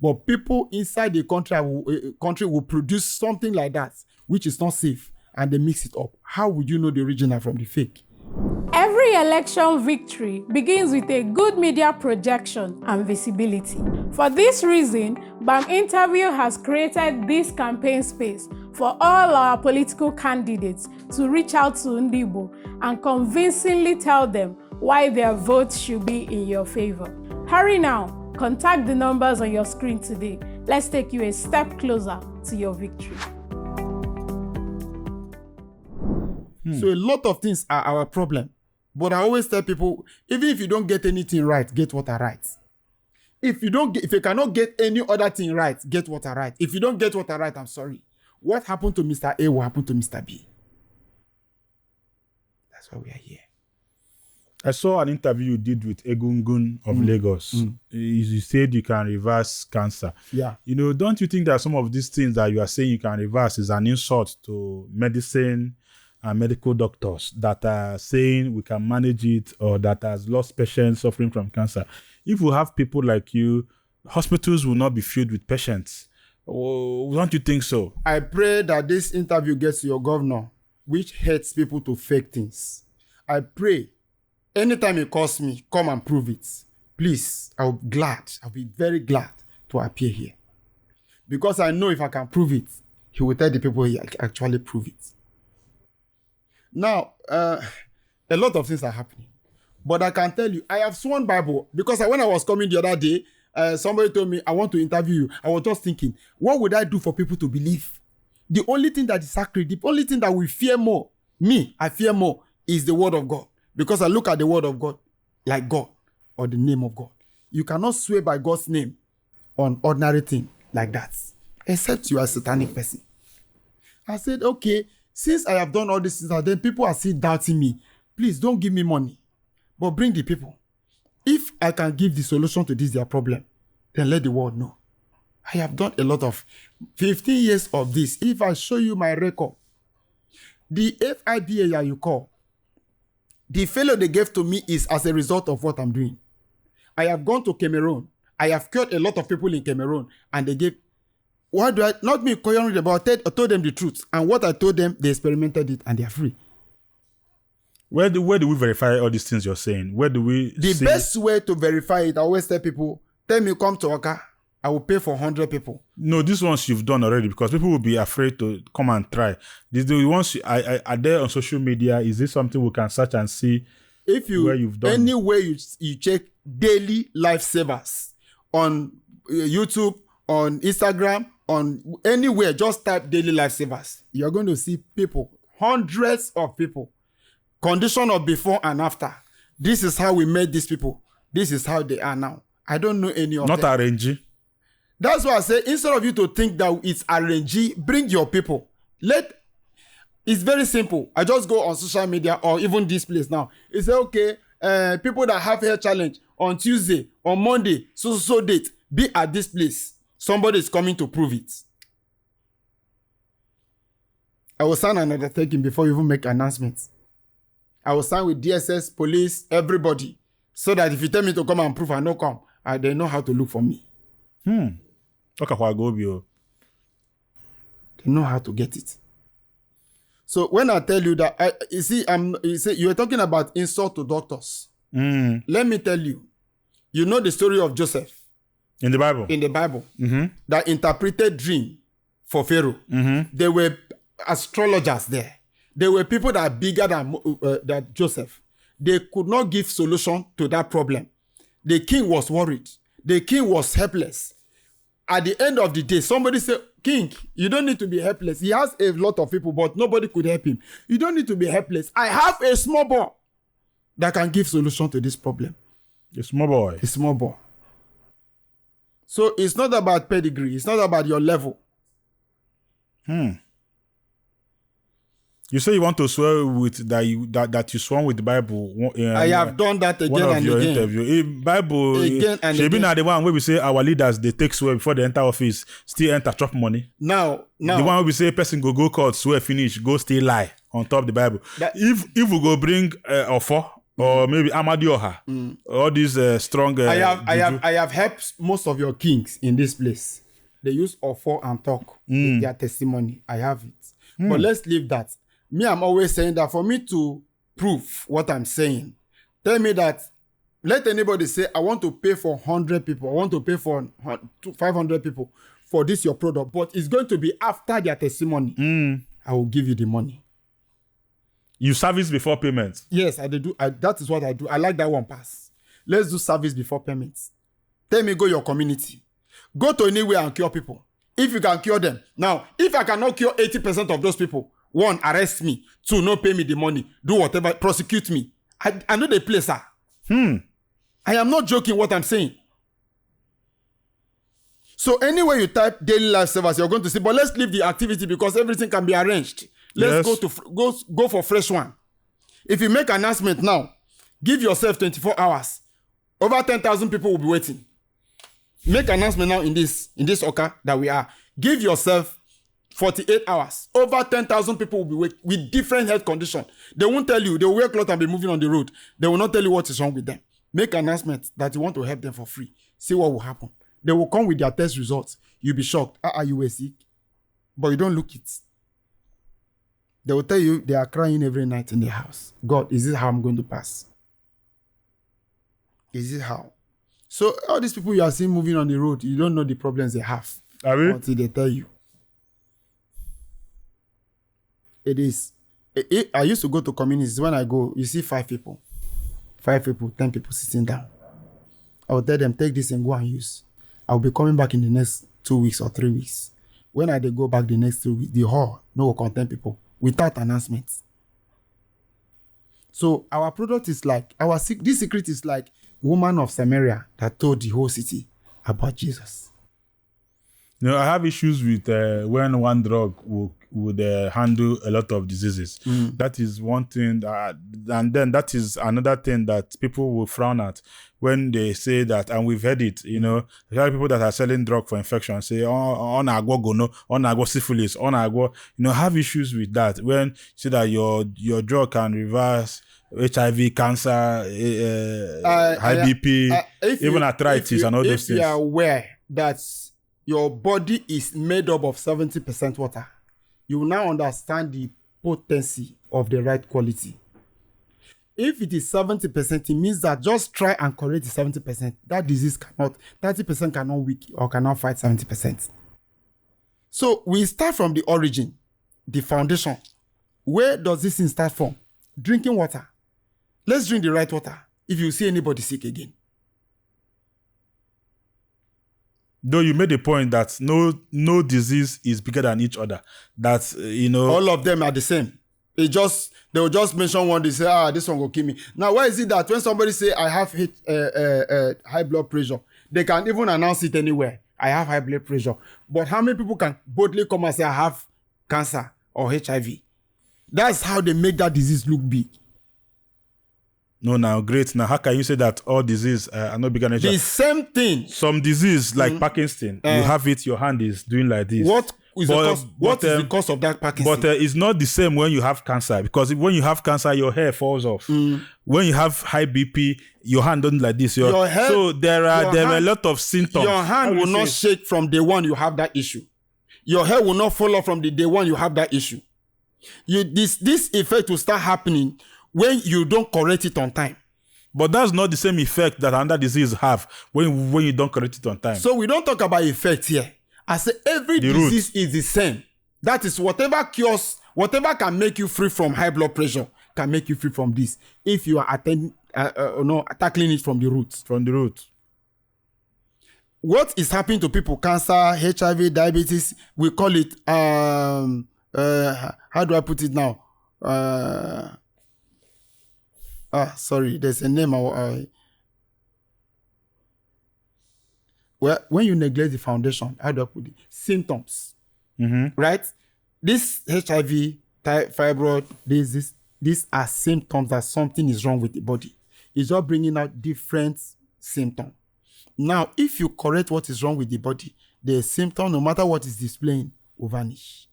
But people inside the country will produce something like that, which is not safe, and they mix it up. How would you know the original from the fake? Every election victory begins with a good media projection and visibility. For this reason, GBAM Interview has created this campaign space for all our political candidates to reach out to Ndibo and convincingly tell them why their votes should be in your favor. Hurry now, contact the numbers on your screen today. Let's take you a step closer to your victory. So a lot of things are our problem. But I always tell people, even if you don't get anything right, get water right. If you cannot get any other thing right, get water right. If you don't get water right, I'm sorry. What happened to Mr. A will happen to Mr. B. That's why we are here. I saw an interview you did with Egungun of Lagos. You said you can reverse cancer. Yeah. Don't you think that some of these things that you are saying you can reverse is an insult to medicine and medical doctors that are saying we can manage it or that has lost patients suffering from cancer? If we have people like you, hospitals will not be filled with patients. Oh, don't you think so? I pray that this interview gets to your governor, which hates people to fake things. I pray anytime he calls me, come and prove it. Please, I'll be very glad to appear here. Because I know if I can prove it, he will tell the people he actually prove it. Now, a lot of things are happening. But I can tell you, I have sworn Bible because when I was coming the other day, somebody told me, I want to interview you. I was just thinking, what would I do for people to believe? The only thing that is sacred, the only thing that we fear more, I fear more, is the word of God. Because I look at the word of God like God or the name of God. You cannot swear by God's name on ordinary thing like that, except you are a satanic person. I said, okay, since I have done all these things, and then people are still doubting me, please don't give me money, but bring the people. If I can give the solution to their problem, then let the world know. I have done a lot of 15 years of this. If I show you my record, the FIBA you call, the failure they gave to me is as a result of what I'm doing. I have gone to Cameroon. I have cured a lot of people in Cameroon, and they gave. What do I? Not me quarreling about it. I told them the truth, and what I told them, they experimented it, and they are free. Where do we verify all these things you're saying? Where do we? The best way to verify it, I always tell people, tell me come to Oka, I will pay for 100 people. No, these ones you've done already because people will be afraid to come and try. The ones are there on social media. Is this something we can search and see? If you where you've done anywhere you check daily lifesavers on YouTube, on Instagram, on anywhere, just type daily lifesavers. You're going to see people, hundreds of people. Condition of before and after. This is how we made these people. This is how they are now. I don't know any of them. Not arrange. That's why I say, instead of you to think that it's arrange, bring your people. It's very simple. I just go on social media or even this place now. It's okay, people that have hair challenge on Tuesday, on Monday, so date, be at this place. Somebody is coming to prove it. I will sign another taking before you even make announcements. I will sign with DSS, police, everybody. So that if you tell me to come and prove I no come, they know how to look for me. They know how to get it. So when I tell you that, you are talking about insult to doctors. Let me tell you, you know the story of Joseph. In the Bible? In the Bible. That interpreted dream for Pharaoh. There were astrologers there. There were people that are bigger than Joseph. They could not give solution to that problem. The king was worried. The king was helpless. At the end of the day, somebody said, King, you don't need to be helpless. He has a lot of people, but nobody could help him. You don't need to be helpless. I have a small boy that can give solution to this problem. A small boy? A small boy. So it's not about pedigree. It's not about your level. You say you want to swear with that you swore with the Bible. I have done that again and your again. Interview. Bible again and again. Not the one where we say our leaders they take swear before they enter office, still enter chop money. Now the one where we say person go court, swear finish, go still lie on top of the Bible. If we go bring Ofo or maybe Amadioha, all these strong. I have helped most of your kings in this place. They use Ofo and talk with their testimony. I have it, but let's leave that. Me, I'm always saying that for me to prove what I'm saying, tell me that, let anybody say, I want to pay for 100 people, I want to pay for 500 people for this your product, but it's going to be after their testimony. I will give you the money. You service before payment? Yes, I do. That is what I do. I like that one pass. Let's do service before payments. Tell me, go your community. Go to anywhere and cure people. If you can cure them. Now, if I cannot cure 80% of those people, 1, arrest me. 2, no pay me the money. Do whatever, prosecute me. I know the place, sir. I am not joking what I'm saying. So anywhere you type daily life savers, you're going to see, but let's leave the activity because everything can be arranged. Let's go for fresh one. If you make an announcement now, give yourself 24 hours. Over 10,000 people will be waiting. Make an announcement now in this Oka that we are. Give yourself 48 hours. Over 10,000 people will be with different health conditions. They won't tell you. They will wear clothes and be moving on the road. They will not tell you what is wrong with them. Make an announcement that you want to help them for free. See what will happen. They will come with their test results. You'll be shocked. You were sick. But you don't look it. They will tell you they are crying every night in the house. God, is this how I'm going to pass? Is this how? So all these people you are seeing moving on the road, you don't know the problems they have. Until they tell you. It is. I used to go to communities. When I go, you see 5 people, 10 people sitting down. I will tell them, take this and go and use. I will be coming back in the next 2 weeks or 3 weeks. When they go back the next 2 weeks, the hall no will contain people without announcements. So our product is like this secret is like woman of Samaria that told the whole city about Jesus. I have issues with when one drug would handle a lot of diseases. That is one thing, and then that is another thing that people will frown at when they say that, and we've heard it. There are people that are selling drug for infection say, on agua gono, on agua syphilis, on agua, have issues with that. When you say that your drug can reverse HIV, cancer, high BP, even arthritis and all those things. If you are aware that your body is made up of 70% water, you will now understand the potency of the right quality. If it is 70%, it means that just try and correct the 70%. That disease 30% cannot weak or cannot fight 70%. So we start from the origin, the foundation. Where does this thing start from? Drinking water. Let's drink the right water if you see anybody sick again. Though you made a point that no disease is bigger than each other. That, all of them are the same. They will just mention one, they say, this one will kill me. Now, why is it that when somebody say, I have high blood pressure, they can even announce it anywhere. I have high blood pressure. But how many people can boldly come and say, I have cancer or HIV? That's how they make that disease look big. No, now, great. Now, how can you say that all disease are not bigger than each other? The same thing. Some disease, like Parkinson, you have it, your hand is doing like this. What is the cause of that Parkinson? But it's not the same when you have cancer, because when you have cancer, your hair falls off. When you have high BP, your hand doesn't like this. So there are a lot of symptoms. Your hand will not shake from day one you have that issue. Your hair will not fall off from the day one you have that issue. This effect will start happening when you don't correct it on time. But that's not the same effect that another disease have when you don't correct it on time. So we don't talk about effect here. I say every disease is the same. That is whatever can make you free from high blood pressure can make you free from this. If you are tackling it from the root. From the root. What is happening to people? Cancer, HIV, diabetes. We call it how do I put it now? Sorry, there's a name. Well, when you neglect the foundation, how do I put it? Symptoms, right? This HIV, fibroid, these are symptoms that something is wrong with the body. It's just bringing out different symptoms. Now, if you correct what is wrong with the body, the symptom, no matter what is displaying, will vanish.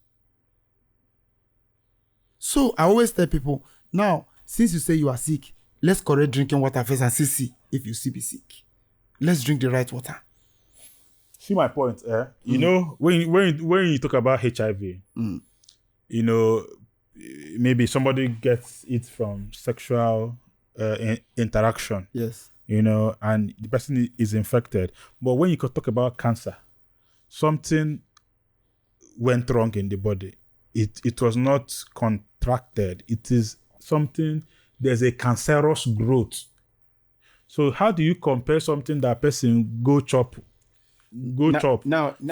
So I always tell people, now, since you say you are sick, let's correct drinking water first and see if you still be sick. Let's drink the right water. See my point, when you talk about HIV, maybe somebody gets it from sexual interaction. Yes. And the person is infected. But when you talk about cancer, something went wrong in the body. It was not contracted. It is something, there's a cancerous growth. So how do you compare something that person go chop,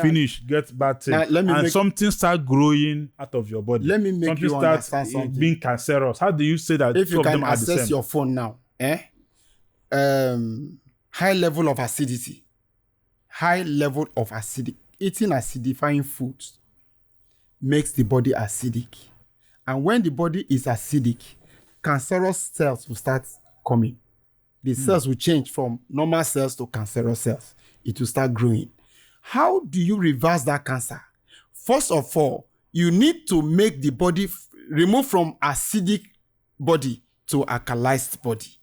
finish, get bad thing, and something start growing out of your body? Let me make something you understand something. Being cancerous. How do you say that if two you of can them are the same? access your phone now, high level of acidity, eating acidifying foods makes the body acidic. And when the body is acidic, cancerous cells will start coming. The cells will change from normal cells to cancerous cells. It will start growing. How do you reverse that cancer? First of all, you need to make the body remove from acidic body to alkalized body.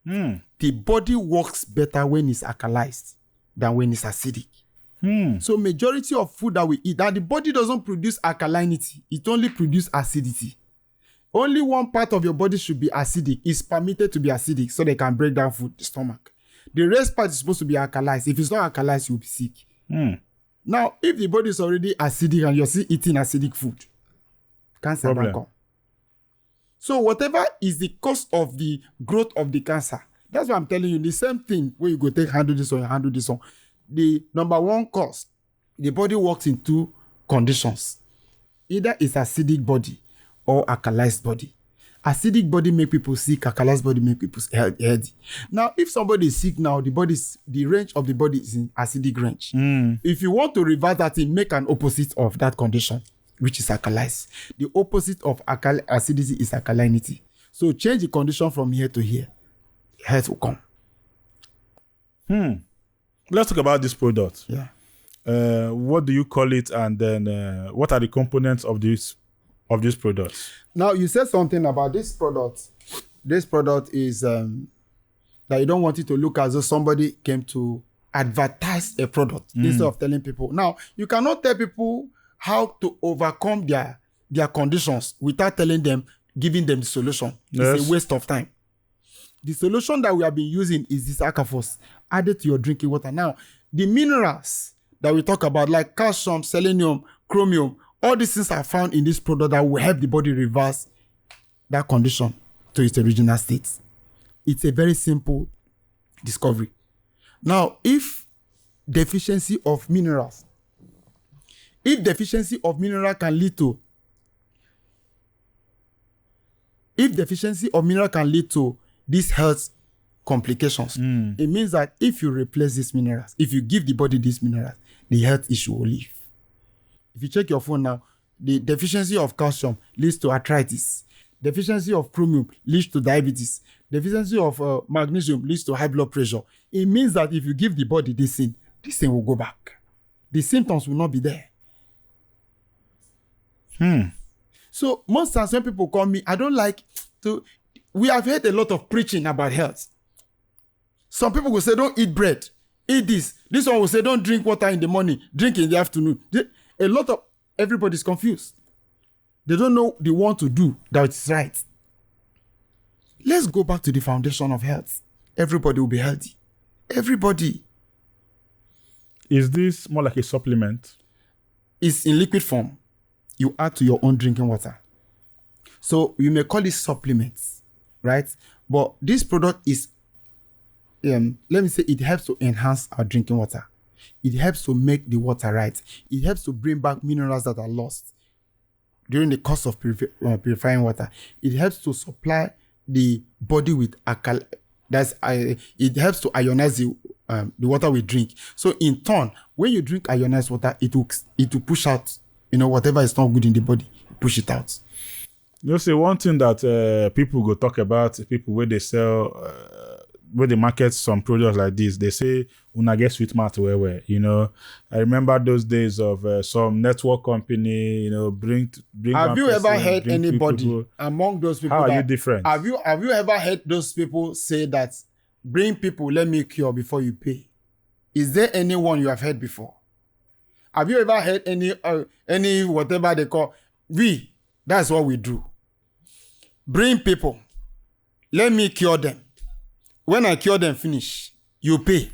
The body works better when it's alkalized than when it's acidic. So majority of food that we eat, that the body doesn't produce alkalinity, it only produces acidity. Only one part of your body should be acidic. It's permitted to be acidic so they can break down food, the stomach. The rest part is supposed to be alkalized. If it's not alkalized, you'll be sick. Now, if the body is already acidic and you're still eating acidic food, cancer will come. So whatever is the cause of the growth of the cancer, that's why I'm telling you, the same thing where you go handle this one, handle this one. The number one cause, the body works in two conditions. Either it's acidic body or alkalized body. Acidic body make people sick, alkalized body make people healthy. Now, if somebody is sick now, the range of the body is in acidic range. If you want to reverse that thing, make an opposite of that condition. which is alkalized. The opposite of acidity is alkalinity. So change the condition from here to here, health will come. Let's talk about this product. Yeah. What do you call it, and then what are the components of this product? Now, you said something about this product. This product is that you don't want it to look as though somebody came to advertise a product instead of telling people. Now, you cannot tell people how to overcome their conditions without telling them, giving them the solution. Yes. It's a waste of time. The solution that we have been using is this Akafos added to your drinking water. Now, the minerals that we talk about, like calcium, selenium, chromium, all these things are found in this product that will help the body reverse that condition to its original state. It's a very simple discovery. Now, if deficiency of mineral can lead to these health complications, it means that if you replace these minerals, if you give the body these minerals, the health issue will leave. If you check your phone now, the deficiency of calcium leads to arthritis. Deficiency of chromium leads to diabetes. Deficiency of magnesium leads to high blood pressure. It means that if you give the body this thing will go back. The symptoms will not be there. So most times when people call me, I don't like to... We have heard a lot of preaching about health. Some people will say, don't eat bread, eat this. This one will say, don't drink water in the morning, drink in the afternoon. Everybody's confused. They don't know the one to do that is right. Let's go back to the foundation of health. Everybody will be healthy. Everybody. Is this more like a supplement? It's in liquid form. You add to your own drinking water. So you may call it supplements, right? But this product is, let me say, it helps to enhance our drinking water. It helps to make the water right. It helps to bring back minerals that are lost during the course of purifying water. It helps to supply the body with it helps to ionize the water we drink. So in turn, when you drink ionized water, it will push out, whatever is not good in the body, push it out. You see, one thing that people go talk about, people where they sell, where they market some products like this, they say, "Una get sweet mouth where." I remember those days of some network company, bring. Have you ever heard anybody among those people? How are you different? Have you ever heard those people say that, bring people, let me cure before you pay? Is there anyone you have heard before? Have you ever heard any whatever they call? That's what we do. Bring people, let me cure them. When I cure them finish, you pay.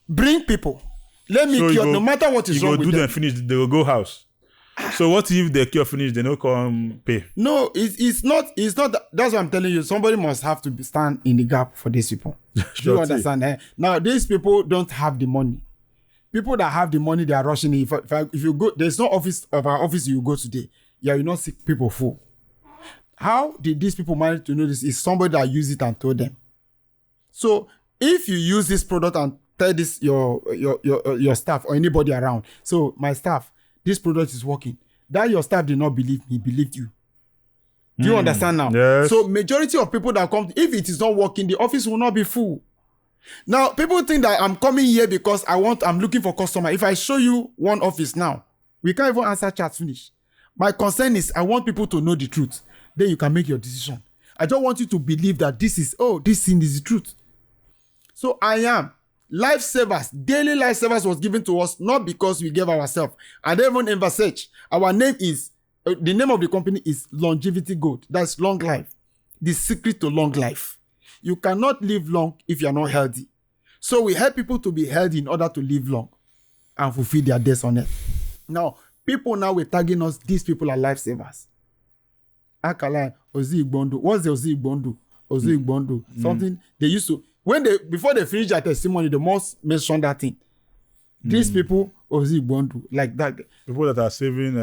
Bring people, let me cure, no matter what is wrong with them. You go do them finish, they will go house. So what if the cure finish, they don't come pay? No, it's not. That's what I'm telling you. Somebody must have to stand in the gap for these people. Sure, you understand? Now, these people don't have the money. People that have the money, they are rushing. If you go, there's no office of our office you go today. Yeah, you not see people full. How did these people manage to know this? Is somebody that used it and told them. So if you use this product and tell this your staff or anybody around, so my staff, this product is working. That your staff did not believe me, believed you. Do you understand now? Yes. So majority of people that come, if it is not working, the office will not be full. Now, people think that I'm coming here because I'm looking for customer. If I show you one office now, we can't even answer chat finish. My concern is I want people to know the truth. Then you can make your decision. I don't want you to believe that this thing is the truth. So I am. Lifesavers, daily lifesavers was given to us not because we gave ourselves. I don't even ever search. Our name is, the name of the company is Longevity Gold. That's long life. The secret to long life. You cannot live long if you're not healthy. So we help people to be healthy in order to live long and fulfill their days on earth. Now, people now were tagging us, these people are lifesavers. Akala, Ozi Igbondo. What's the Ozi Igbondo? Ozi Igbondo. Something they used to, before they finish their testimony, they must mention that thing. These people, Ozi Igbondo, like that. People that are saving.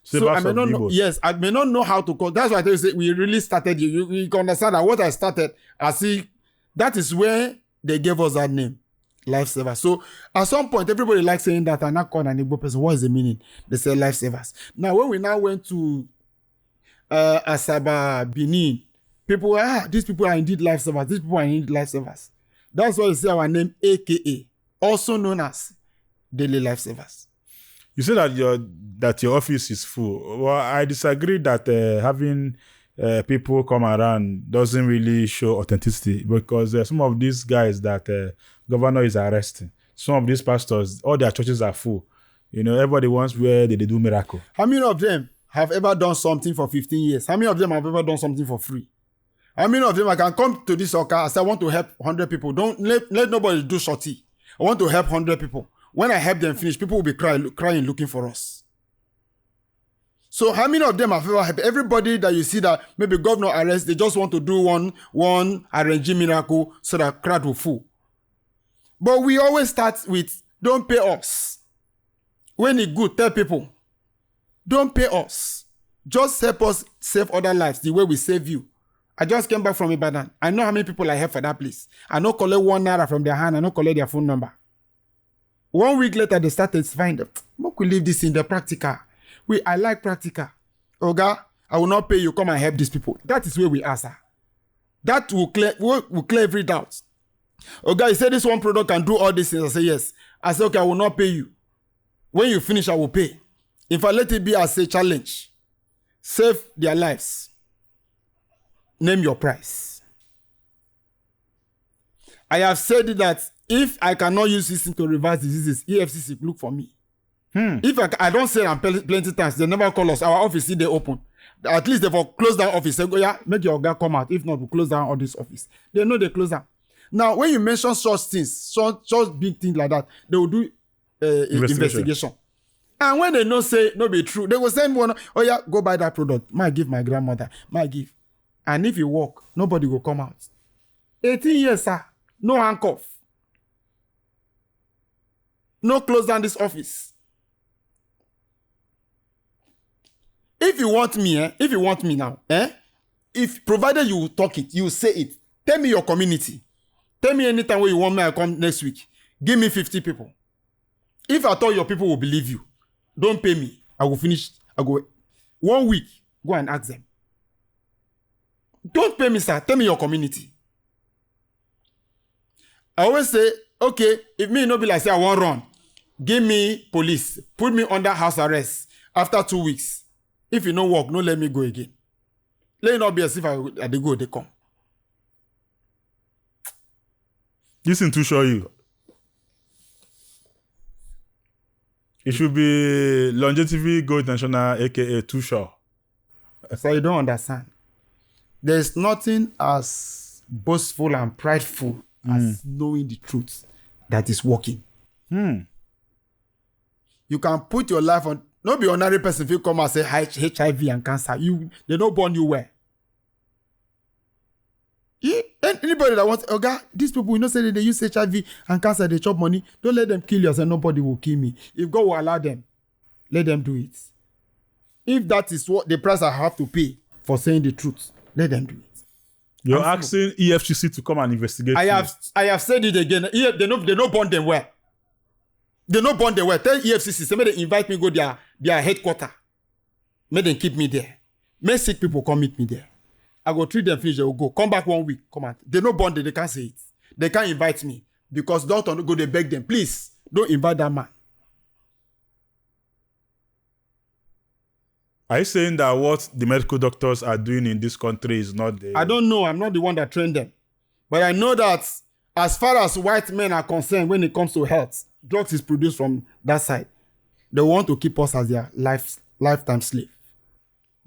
So I may not know, I may not know how to call. That's why I tell you, say, we really started. You can understand that what I started, I see, that is where they gave us that name. Lifesavers. So at some point, everybody likes saying that I'm not called an Igbo person. What is the meaning? They say lifesavers. Now, when we now went to Asaba, Benin, people were, these people are indeed lifesavers. These people are indeed lifesavers. That's why you see our name, AKA, also known as Daily Lifesavers. You say that your office is full. Well, I disagree that having people come around doesn't really show authenticity, because some of these guys that governor is arresting, some of these pastors, all their churches are full. You know, everybody wants where they do miracle. How many of them have ever done something for 15 years? How many of them have ever done something for free? How many of them I can come to this soccer and say I want to help 100 people? Don't let nobody do shorty. I want to help 100 people. When I help them finish, people will be crying looking for us. So how many of them have ever helped? Everybody that you see that maybe governor arrest, they just want to do one arranging miracle so that crowd will full. But we always start with, don't pay us. When it's good, tell people, don't pay us. Just help us save other lives the way we save you. I just came back from Ibadan. I know how many people I have for that place. I know collect 1 naira from their hand. I know collect their phone number. 1 week later, they started to find out. We could leave this in the practical. I like practical. Oga, I will not pay you. Come and help these people. That is where we are, sir. That will clear every doubt. Oga, you said this one product can do all these things. I say yes. I say, okay, I will not pay you. When you finish, I will pay. If I let it be as a challenge, save their lives. Name your price. I have said that if I cannot use this thing to reverse diseases, EFCC look for me. If I don't say them plenty times, they never call us. Our office, they open. At least they will close down office. Say, yeah, make your guy come out. If not, we'll close down all this office. They know they close down. Now, when you mention such things, such big things like that, they will do investigation. And when they know say no be true, they will send one. Oh yeah, go buy that product. Might give my grandmother. Might give. And if you walk, nobody will come out. 18 years, sir. No handcuff. No close down this office. If you want me now, if provided you talk it, you say it, tell me your community. Tell me anytime where you want me, I come next week. Give me 50 people. If I thought your people will believe you, don't pay me. I will finish. I go 1 week. Go and ask them. Don't pay me, sir. Tell me your community. I always say, okay, if me no be like say I want run, give me police, put me under house arrest after 2 weeks. If you no work, no let me go again. Let it not be as if they go, they come. Listen to show you. It should be Longevity Go International, aka Too Sure. So you don't understand. There's nothing as boastful and prideful as knowing the truth that is working. You can put your life on. Not be ordinary person if you come and say HIV and cancer. They don't born you well. Anybody that wants, okay, these people, you know, say they use HIV and cancer, they chop money. Don't let them kill you. Say nobody will kill me. If God will allow them, let them do it. If that is what the price I have to pay for saying the truth, let them do it. You're asking EFCC to come and investigate. I have said it again. They don't bond them well. They don't bond them well. Tell EFCC, say, may they invite me go their headquarters. May they keep me there. May sick people come meet me there. I go treat them, finish, they will go. Come back 1 week, come out. They no bond, they can't say it. They can't invite me. Because doctor go, they beg them, please, don't invite that man. Are you saying that what the medical doctors are doing in this country is not the... I don't know. I'm not the one that trained them. But I know that as far as white men are concerned, when it comes to health, drugs is produced from that side. They want to keep us as their lifetime slave.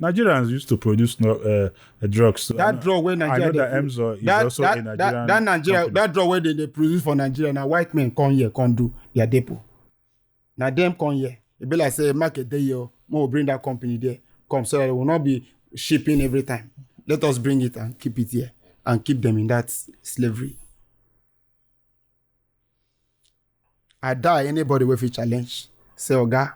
Nigerians used to produce drugs. So that drug where Nigeria... I know that Emzo is also a Nigerian that drug where they produce for Nigeria, now white men come here, come do their depot. Now them come here. It be like say, market day here, we'll bring that company there. Come, so that it will not be shipping every time. Let us bring it and keep it here. And keep them in that slavery. I die, anybody with a challenge. Say, Oga,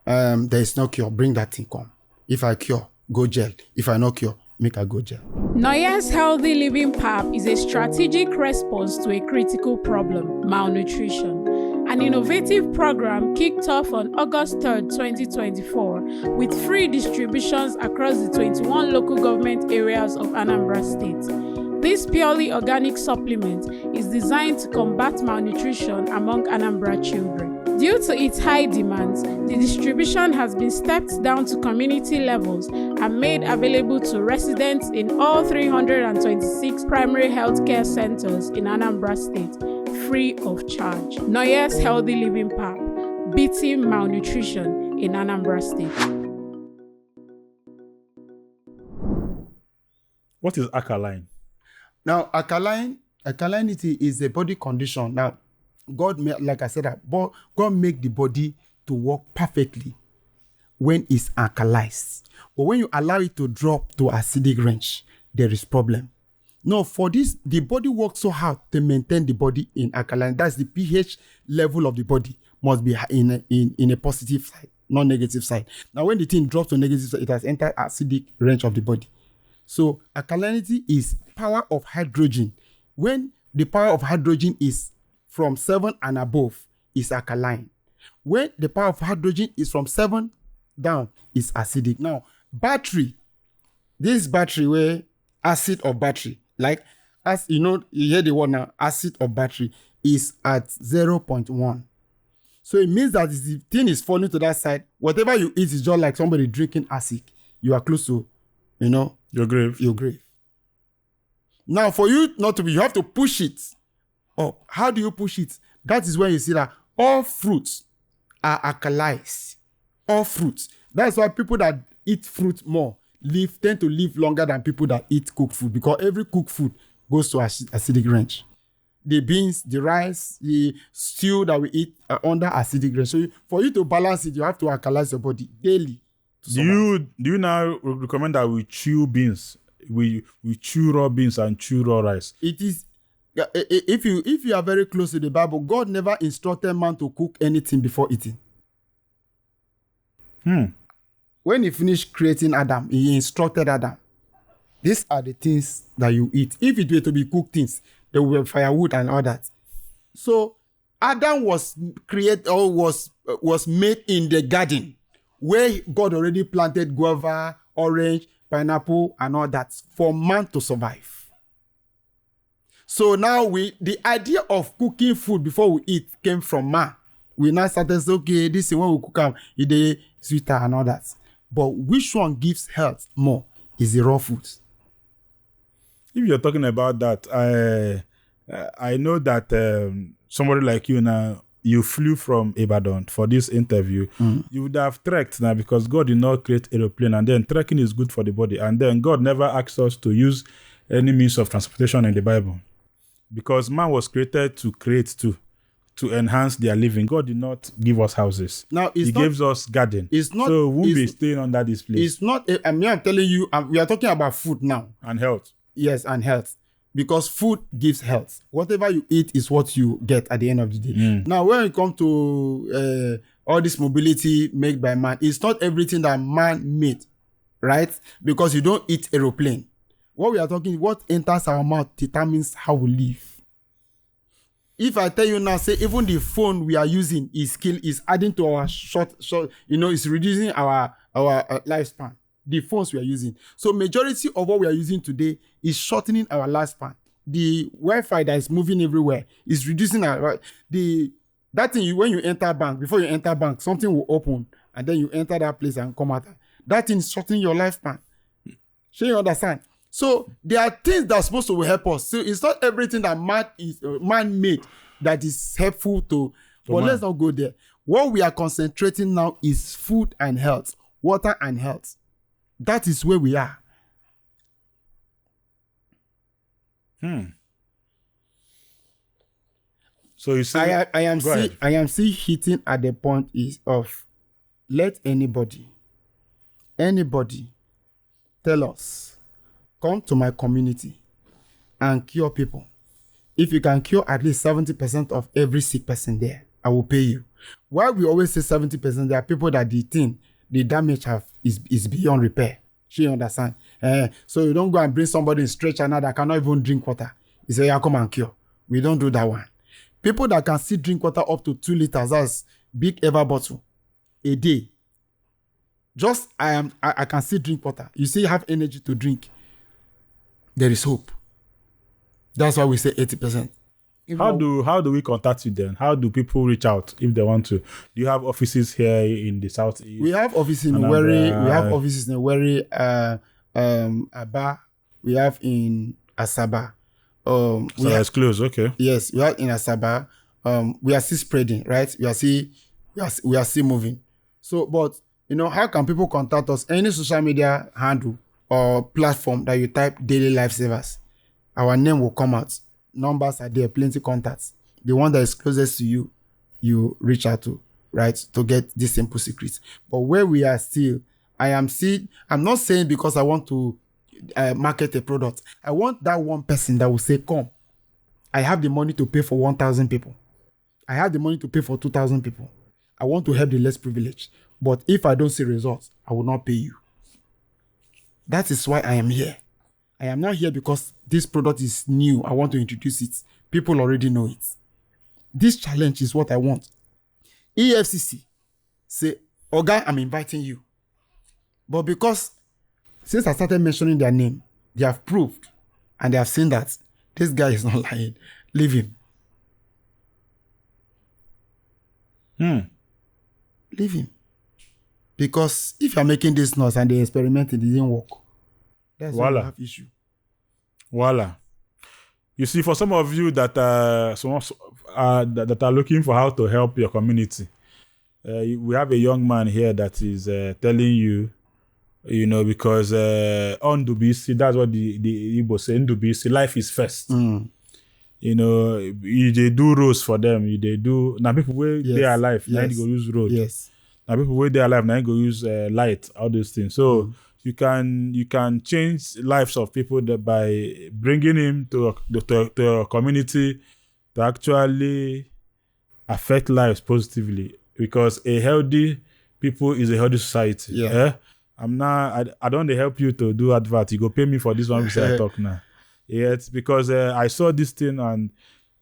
there is no cure. Bring that thing, come. If I cure, go jail. If I no cure, make I go jail. Noyer's Healthy Living PAP is a strategic response to a critical problem, malnutrition. An innovative program kicked off on August 3rd, 2024, with free distributions across the 21 local government areas of Anambra State. This purely organic supplement is designed to combat malnutrition among Anambra children. Due to its high demands, the distribution has been stepped down to community levels and made available to residents in all 326 primary healthcare centers in Anambra State, free of charge. Noyer's Healthy Living PAP, beating malnutrition in Anambra State. What is alkaline? Now, alkalinity is a body condition. Now, God, like I said, God make the body to work perfectly when it's alkalized. But when you allow it to drop to acidic range, there is problem. No, for this, the body works so hard to maintain the body in alkaline. That's the pH level of the body must be in a positive side, not negative side. Now, when the thing drops to negative side, it has entered acidic range of the body. So alkalinity is power of hydrogen. When the power of hydrogen is from 7 and above, is alkaline. When the power of hydrogen is from 7 down, is acidic. Now, battery, this battery where acid of battery, like as you know, you hear the word now, acid of battery is at 0.1. So it means that if the thing is falling to that side, whatever you eat is just like somebody drinking acid. You are close to, your grave. Your grave. Now, for you not to be, you have to push it. Oh, how do you push it? That is when you see that all fruits are alkalized. All fruits. That's why people that eat fruit more tend to live longer than people that eat cooked food, because every cooked food goes to acidic range. The beans, the rice, the stew that we eat are under acidic range. So for you to balance it, you have to alkalize your body daily. Do you now recommend that we chew beans? We chew raw beans and chew raw rice. It is, if you are very close to the Bible, God never instructed man to cook anything before eating. When he finished creating Adam, he instructed Adam, these are the things that you eat. If it were to be cooked things, there will be firewood and all that. So Adam was created or was made in the garden where God already planted guava, orange, pineapple, and all that for man to survive. So now the idea of cooking food before we eat came from man. We now started to say, okay, this is when we cook them, it's sweeter and all that. But which one gives health more is the raw foods. If you're talking about that, I know that somebody like you now, you flew from Ibadan for this interview. You would have trekked now, because God did not create aeroplane, and then trekking is good for the body. And then God never asked us to use any means of transportation in the Bible, because man was created to create to enhance their living. God did not give us houses. Now He gives us garden. It's not, so we won't be staying under this place. It's not. I'm telling you, we are talking about food now. And health. Yes, and health. Because food gives health. Whatever you eat is what you get at the end of the day. Now, when it comes to all this mobility made by man, it's not everything that man made, right? Because you don't eat aeroplane. What we are talking, what enters our mouth determines how we live. If I tell you now, say even the phone we are using is adding to our short, it's reducing our lifespan. The phones we are using. So majority of what we are using today is shortening our lifespan. The Wi-Fi that is moving everywhere is reducing that thing. When you enter bank, before you enter bank, something will open and then you enter that place and come out. That thing is shortening your lifespan. So you understand? So there are things that are supposed to help us. So it's not everything that man made that is helpful to. But let's not go there. What we are concentrating now is food and health, water and health. That is where we are. So you see, I am still hitting at the point of let anybody tell us, come to my community and cure people. If you can cure at least 70% of every sick person there, I will pay you. Why we always say 70%? There are people that the damage is beyond repair. You understand? So you don't go and bring somebody in stretcher now that cannot even drink water. You say, yeah, come and cure. We don't do that one. People that can still drink water up to 2 liters, that's big ever bottle a day. Just I can still drink water. You see, you have energy to drink. There is hope. That's why we say 80%. How do we contact you then? How do people reach out if they want to? Do you have offices here in the southeast? We have offices in Wari. We have offices in Wari, Aba. We have in Asaba. So it's close, okay. Yes, we are in Asaba. We are still spreading, right? We are still moving. So, but how can people contact us? Any social media handle or platform that you type Daily Lifesavers, our name will come out. Numbers are there, plenty contacts. The one that is closest to you, you reach out to, right? To get this simple secrets. But where we are still, I'm not saying because I want to market a product. I want that one person that will say, come, I have the money to pay for 1,000 people. I have the money to pay for 2,000 people. I want to help the less privileged. But if I don't see results, I will not pay you. That is why I am here. I am not here because this product is new. I want to introduce it. People already know it. This challenge is what I want. EFCC say, Oga, I'm inviting you. But because since I started mentioning their name, they have proved and they have seen that this guy is not lying. Leave him. Leave him. Because if you're making this noise and they experiment, it didn't work. That's why we have issue. Voila. You see, for some of you that that are looking for how to help your community, we have a young man here that is telling you, because on Dubisi, that's what the Igbo say, in Dubisi, life is first. They do roads for them. They do now people where they are alive, now they go use road. Yes. Now people where they are alive, now they go use light, all those things. So you can change lives of people by bringing him to a community to actually affect lives positively, because a healthy people is a healthy society. Yeah. I don't help you to do advert. You go pay me for this one because I talk now. Yeah, it's because I saw this thing and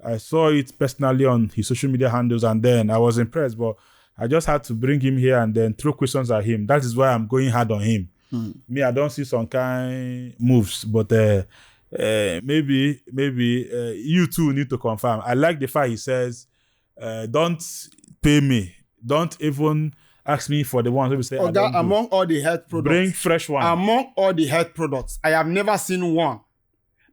I saw it personally on his social media handles, and then I was impressed, but I just had to bring him here and then throw questions at him. That is why I'm going hard on him. Me, I don't see some kind moves, but maybe you too need to confirm. I like the fact he says, don't pay me. Don't even ask me for the ones who say, among all the health products. Bring fresh one. Among all the health products, I have never seen one.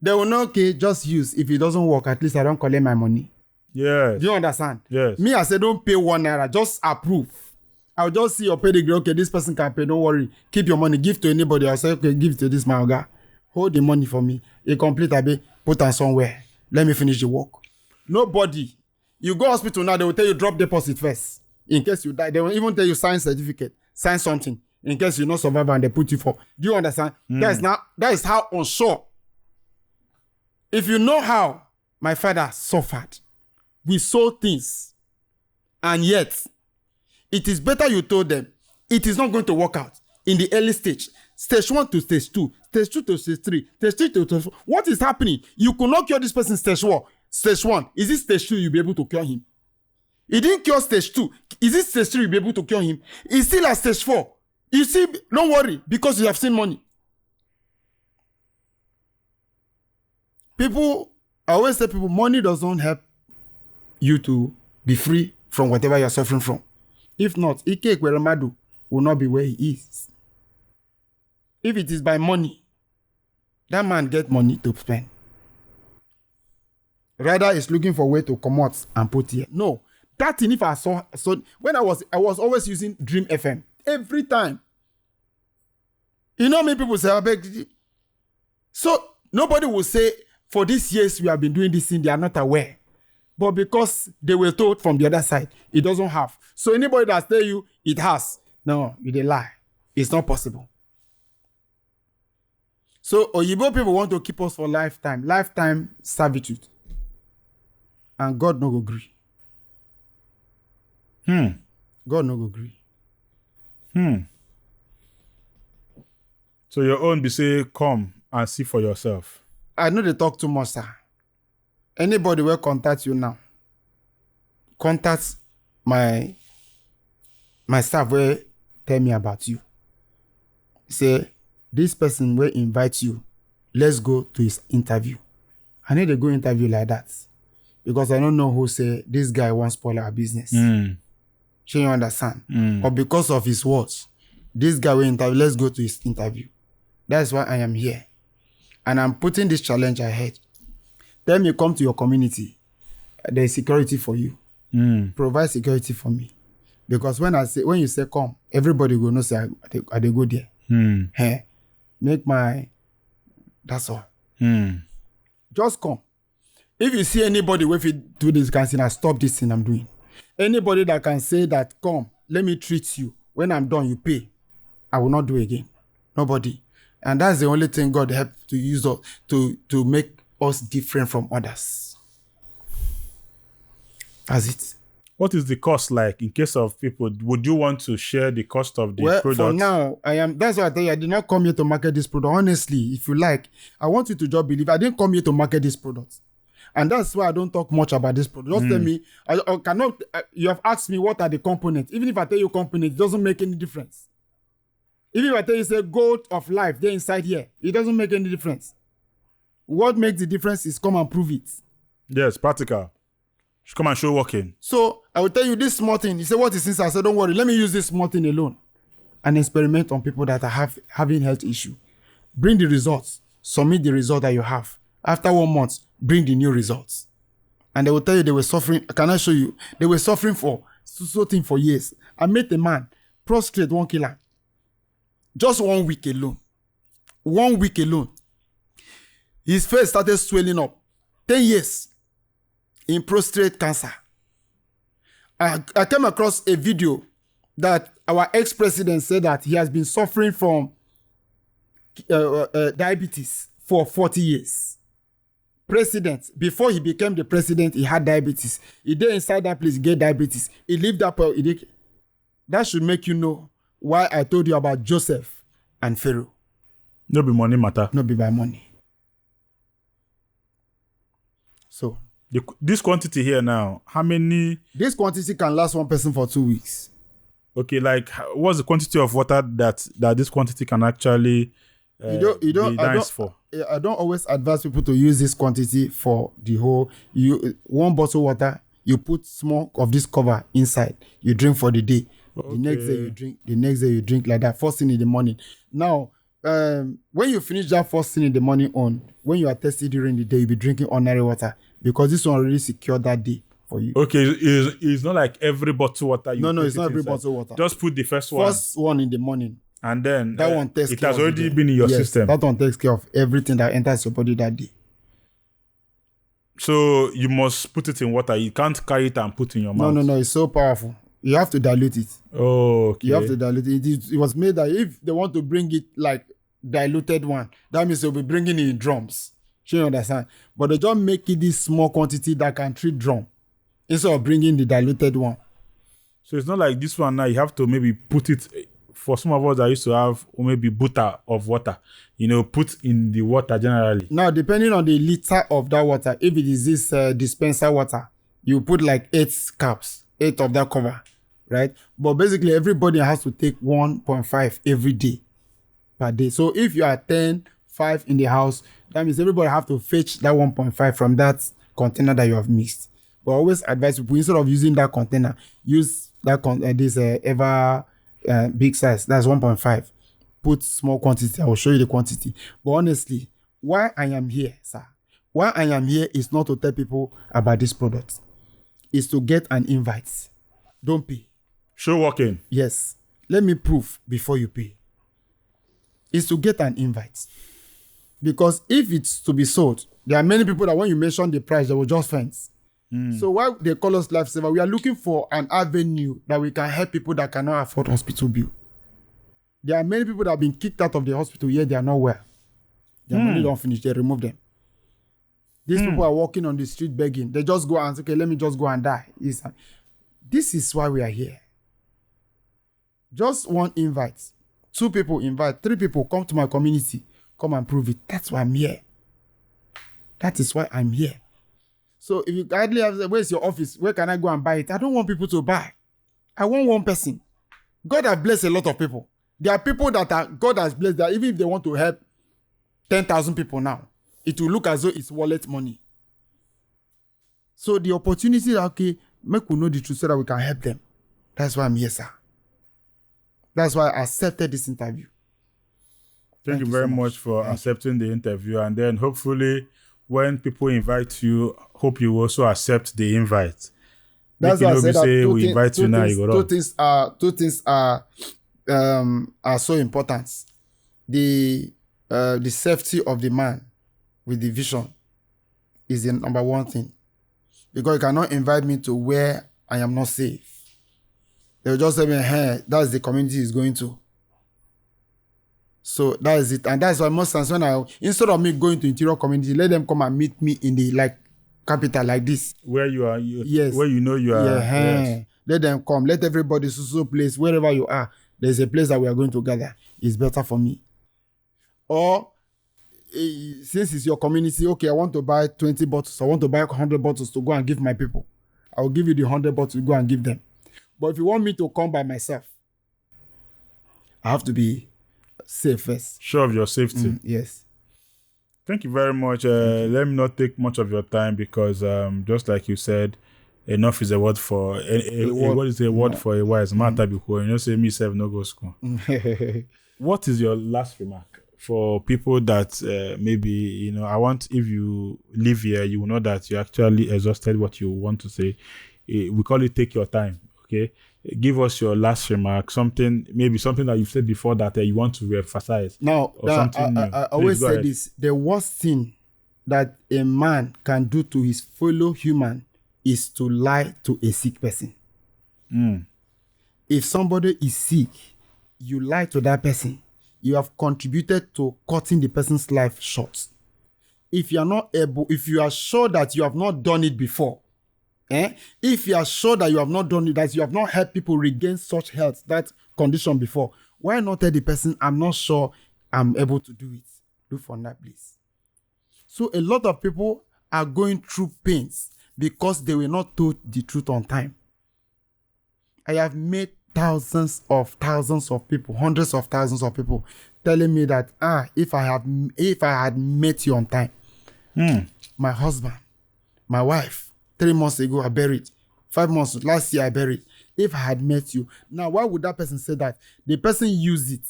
They will know, okay, just use. If it doesn't work, at least I don't collect my money. Yes. Do you understand? Yes. Me, I say, don't pay 1 naira. Just approve. I'll just see your pedigree. Okay, this person can pay. Don't worry. Keep your money. Give to anybody. I'll say, okay, give it to this man. Okay? Hold the money for me. A complete abe. Put on somewhere. Let me finish the work. Nobody. You go hospital now, they will tell you drop deposit first. In case you die, they will even tell you sign certificate. Sign something. In case you not survive and they put you for. Do you understand? That is how unsure. If you know how my father suffered, we saw things, and yet it is better you told them it is not going to work out in the early stage 1 to stage 2, stage 2 to stage 3, stage 3 to stage 4. What is happening? You could not cure this person stage 1. Stage 1. Is it stage 2 you'll be able to cure him? He didn't cure stage 2. Is it stage 3 you'll be able to cure him? He's still at stage 4. You see, don't worry, because you have seen money. I always say money does not help you to be free from whatever you're suffering from. If not, Ike Ekweremadu will not be where he is. If it is by money, that man get money to spend. Rather, is looking for a way to come out and put here. No, that thing, if I saw when I was always using Dream FM every time. Many people say, I beg. So nobody will say, for these years we have been doing this thing, they are not aware. But because they were told from the other side, it doesn't have. So anybody that tell you it has, no, they lie. It's not possible. So Oyibo people want to keep us for lifetime servitude. And God no go agree. God no go agree. So your own be say, come and see for yourself. I know they talk too much, sir. Anybody will contact you now. Contact my staff will tell me about you. Say, this person will invite you. Let's go to his interview. I need to go interview like that. Because I don't know who say this guy won't spoil our business. Should you understand? Or because of his words, this guy will interview. Let's go to his interview. That's why I am here. And I'm putting this challenge ahead. Then you come to your community. There's security for you. Provide security for me. Because when you say come, everybody will know say I they go there. Hey, make my that's all. Just come. If you see anybody with it do this kind of thing, I stop this thing I'm doing. Anybody that can say that come, let me treat you. When I'm done, you pay. I will not do it again. Nobody. And that's the only thing God helped to use to make us different from others. That's it. What is the cost like in case of people? Would you want to share the cost of the product? For now, that's why I tell you, I did not come here to market this product. Honestly, if you like, I want you to just believe I didn't come here to market this product. And that's why I don't talk much about this product. Just tell me, I cannot, you have asked me what are the components. Even if I tell you components, it doesn't make any difference. Even if I tell you, say, gold of life, they're inside here, it doesn't make any difference. What makes the difference is come and prove it. Yes, practical. Should come and show working. So I will tell you this small thing. You say, what is inside? I said, don't worry, let me use this small thing alone and experiment on people that are having health issue. Bring the results. Submit the result that you have. After 1 month, bring the new results. And they will tell you they were suffering. Can I show you? They were suffering for something for years. I met a man, prostrate, 1 killer. Just 1 week alone. 1 week alone. His face started swelling up. 10 years in prostate cancer. I came across a video that our ex-president said that he has been suffering from diabetes for 40 years. President, before he became the president, he had diabetes. He did inside that place get diabetes. He lived up. That should make you know why I told you about Joseph and Pharaoh. No be money matter. No be by money. So this quantity here now, how many? This quantity can last one person for 2 weeks. Okay, like what's the quantity of water that this quantity can actually be nice for? I don't always advise people to use this quantity for the whole. One bottle of water, you put small of this cover inside. You drink for the day. Okay. The next day you drink. The next day you drink like that. First thing in the morning. Now, when you finish that first thing in the morning when you are thirsty during the day, you'll be drinking ordinary water because this one already secured that day for you. Okay, it's not like every bottle water. No, it's not every bottle water. Just put the first one in the morning. And then that one takes it has already been in your system. That one takes care of everything that enters your body that day. So you must put it in water. You can't carry it and put it in your mouth. No. It's so powerful. You have to dilute it. Oh, okay. You have to dilute it. It was made that if they want to bring it like diluted one, that means they'll be bringing it in drums. You understand? But they just make it this small quantity that can treat drum instead of bringing the diluted one. So it's not like this one now. You have to maybe put it. For some of us that used to have maybe butter of water, put in the water generally. Now, depending on the liter of that water, if it is this dispenser water, you put like 8 cups, 8 of that cover, right? But basically, everybody has to take 1.5 every day per day. So if you are 5 in the house, that means everybody have to fetch that 1.5 from that container that you have mixed. But I always advise people, instead of using that container, use that big size, that's 1.5. Put small quantity. I will show you the quantity. But honestly, why I am here, sir? Why I am here is not to tell people about this product. It's to get an invite. Don't pay. Show walking. Yes. Let me prove before you pay. It's to get an invite. Because if it's to be sold, there are many people that when you mention the price, they will just fence. So why they call us lifesaver? We are looking for an avenue that we can help people that cannot afford hospital bill. There are many people that have been kicked out of the hospital, yet they are not well. Their money don't finish, they remove them. These people are walking on the street begging. They just go and say, okay, let me just go and die. This is why we are here. Just one invite 2 people invite, 3 people come to my community, come and prove it. That's why I'm here. That is why I'm here. So if you kindly have, where's your office? Where can I go and buy it? I don't want people to buy. I want one person. God has blessed a lot of people. There are people that God has blessed that even if they want to help 10,000 people now, it will look as though it's wallet money. So the opportunity that, okay, make we know the truth so that we can help them. That's why I'm here, sir. That's why I accepted this interview. Thank you very much for accepting the interview. And then hopefully when people invite you, hope you also accept the invite. That's why I said that we invite you now, you go on. Two things are so important. The safety of the man with the vision is the number one thing. Because you cannot invite me to where I am not safe. They will just say, hey, that's the community is going to. So that is it. And that's why most times when instead of me going to interior community, let them come and meet me in the capital like this. Where you are, yes. Where you know you are. Yeah, yes. Let them come. Let everybody place, wherever you are, there's a place that we are going to gather. It's better for me. Or since it's your community, okay, I want to buy 20 bottles. I want to buy 100 bottles to go and give my people. I will give you the 100 bottles to go and give them. But if you want me to come by myself, I have to be safe first. Sure of your safety. Yes. Thank you very much. Let me not take much of your time because just like you said, enough is a word for what is a word for a wise matter because you know say me self no go school. What is your last remark for people that maybe I want, if you live here, you will know that you actually exhausted what you want to say. We call it take your time. Okay, give us your last remark. Maybe something that you've said before that you want to re-emphasize. Now, I always say this: the worst thing that a man can do to his fellow human is to lie to a sick person. If somebody is sick, you lie to that person, you have contributed to cutting the person's life short. If you are sure that you have not done it before, if you are sure that you have not done it, that you have not helped people regain such health, that condition before, why not tell the person, I'm not sure I'm able to do it? Do for that, please. So a lot of people are going through pains because they were not told the truth on time. I have met thousands of people, hundreds of thousands of people telling me that, if I had met you on time, my husband, my wife, 3 months ago I buried, 5 months, last year I buried. If I had met you. Now, why would that person say that? The person used it.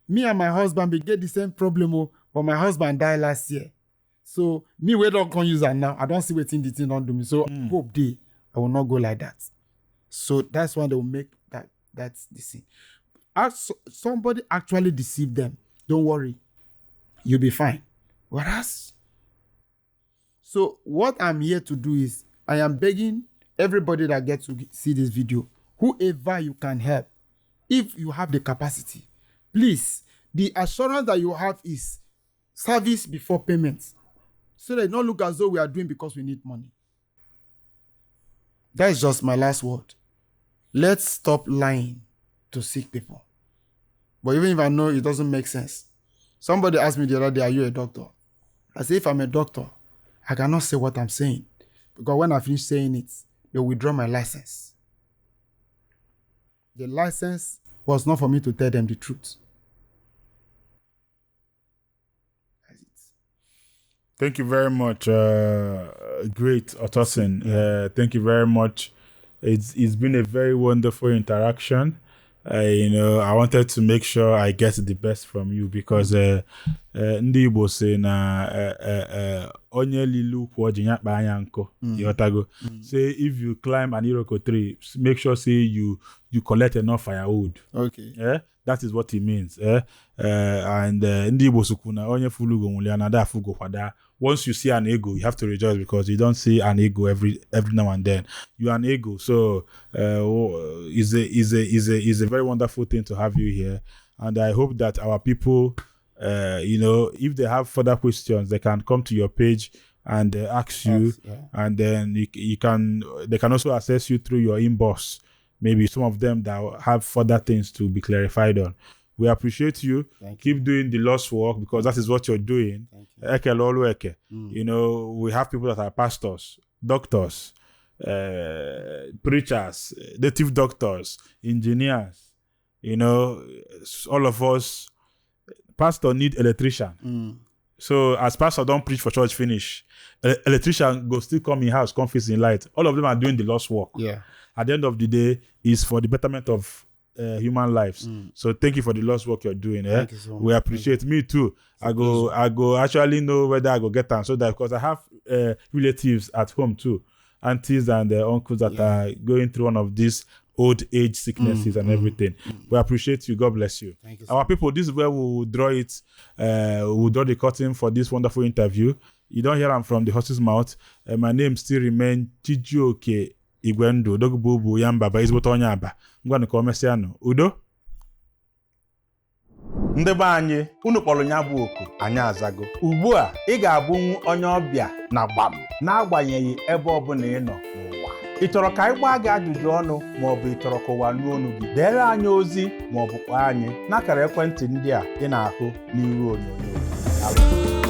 Me and my husband, we get the same problem, but my husband died last year. So, me, we don't come use that now. I don't see what the thing don't do me. So, hope I will not go like that. So, that's why they will make that's the thing. Somebody actually deceived them. Don't worry. You'll be fine. Whereas, so what I'm here to do is, I am begging everybody that gets to see this video, whoever you can help, if you have the capacity, please, the assurance that you have is service before payments. So that it don't look as though we are doing because we need money. That is just my last word. Let's stop lying to sick people. But even if I know it doesn't make sense, somebody asked me the other day, are you a doctor? I said, if I'm a doctor, I cannot say what I'm saying. Because when I finish saying it, they will withdraw my license. The license was not for me to tell them the truth. That's it. Thank you very much. Great, Otosin. Thank you very much. It's been a very wonderful interaction. I wanted to make sure I get the best from you because ndị Igbo say na onye lilu kwa ọjị nyakpa anya nkọ. Yotago. Say if you climb an iroko tree, make sure say you collect enough firewood. Okay. Yeah, that is what it means. And ndị Igbo sukuna onye fulugo nwuli anada afugo kwada. Once you see an ego, you have to rejoice because you don't see an ego every now and then. You're an ego, so is a very wonderful thing to have you here. And I hope that our people, if they have further questions, they can come to your page and ask you, and then they can also access you through your inbox. Maybe some of them that have further things to be clarified on. We appreciate you. Keep doing the Lord's work because that is what you're doing. You know, we have people that are pastors, doctors, preachers, native doctors, engineers. You know, all of us, pastor need electrician. So as pastor don't preach for church finish, electrician go still come in house, come fix in light. All of them are doing the Lord's work. Yeah. At the end of the day, is for the betterment of human lives. So thank you for the Lord's work you're doing. Thank you so much. We appreciate me too. I go actually know whether I go get them so that because I have relatives at home too, aunties and uncles that are going through one of these old age sicknesses and everything. We appreciate you. God bless you. Thank you. Our people, this is where we will draw it. We'll draw the curtain for this wonderful interview. You don't hear them from the horse's mouth. My name still remains Chijioke Igwendo Dogbubu Yambaba Izbotonya Aba. Ngwanu ka omesiano. Udo. Ndị be anyị, unu kpọrọ nya bụ oku, anyị azago. Ugbu a, ị ga-abụ onye ọbịa na gbam, n'agbanyeghị ebe ọbụla ị nọ n'ụwa. Ị chọrọ ka anyị gbaa gị ajụjụ ọnụ ma ọ bụ ị chọrọ ka ụwa nụ ọnụ gị? Deere anyị ozi ma ọ bụ kpọọ anyị n'akara ekwentị ndị a ị na-ahụ n'ihu onyonyo.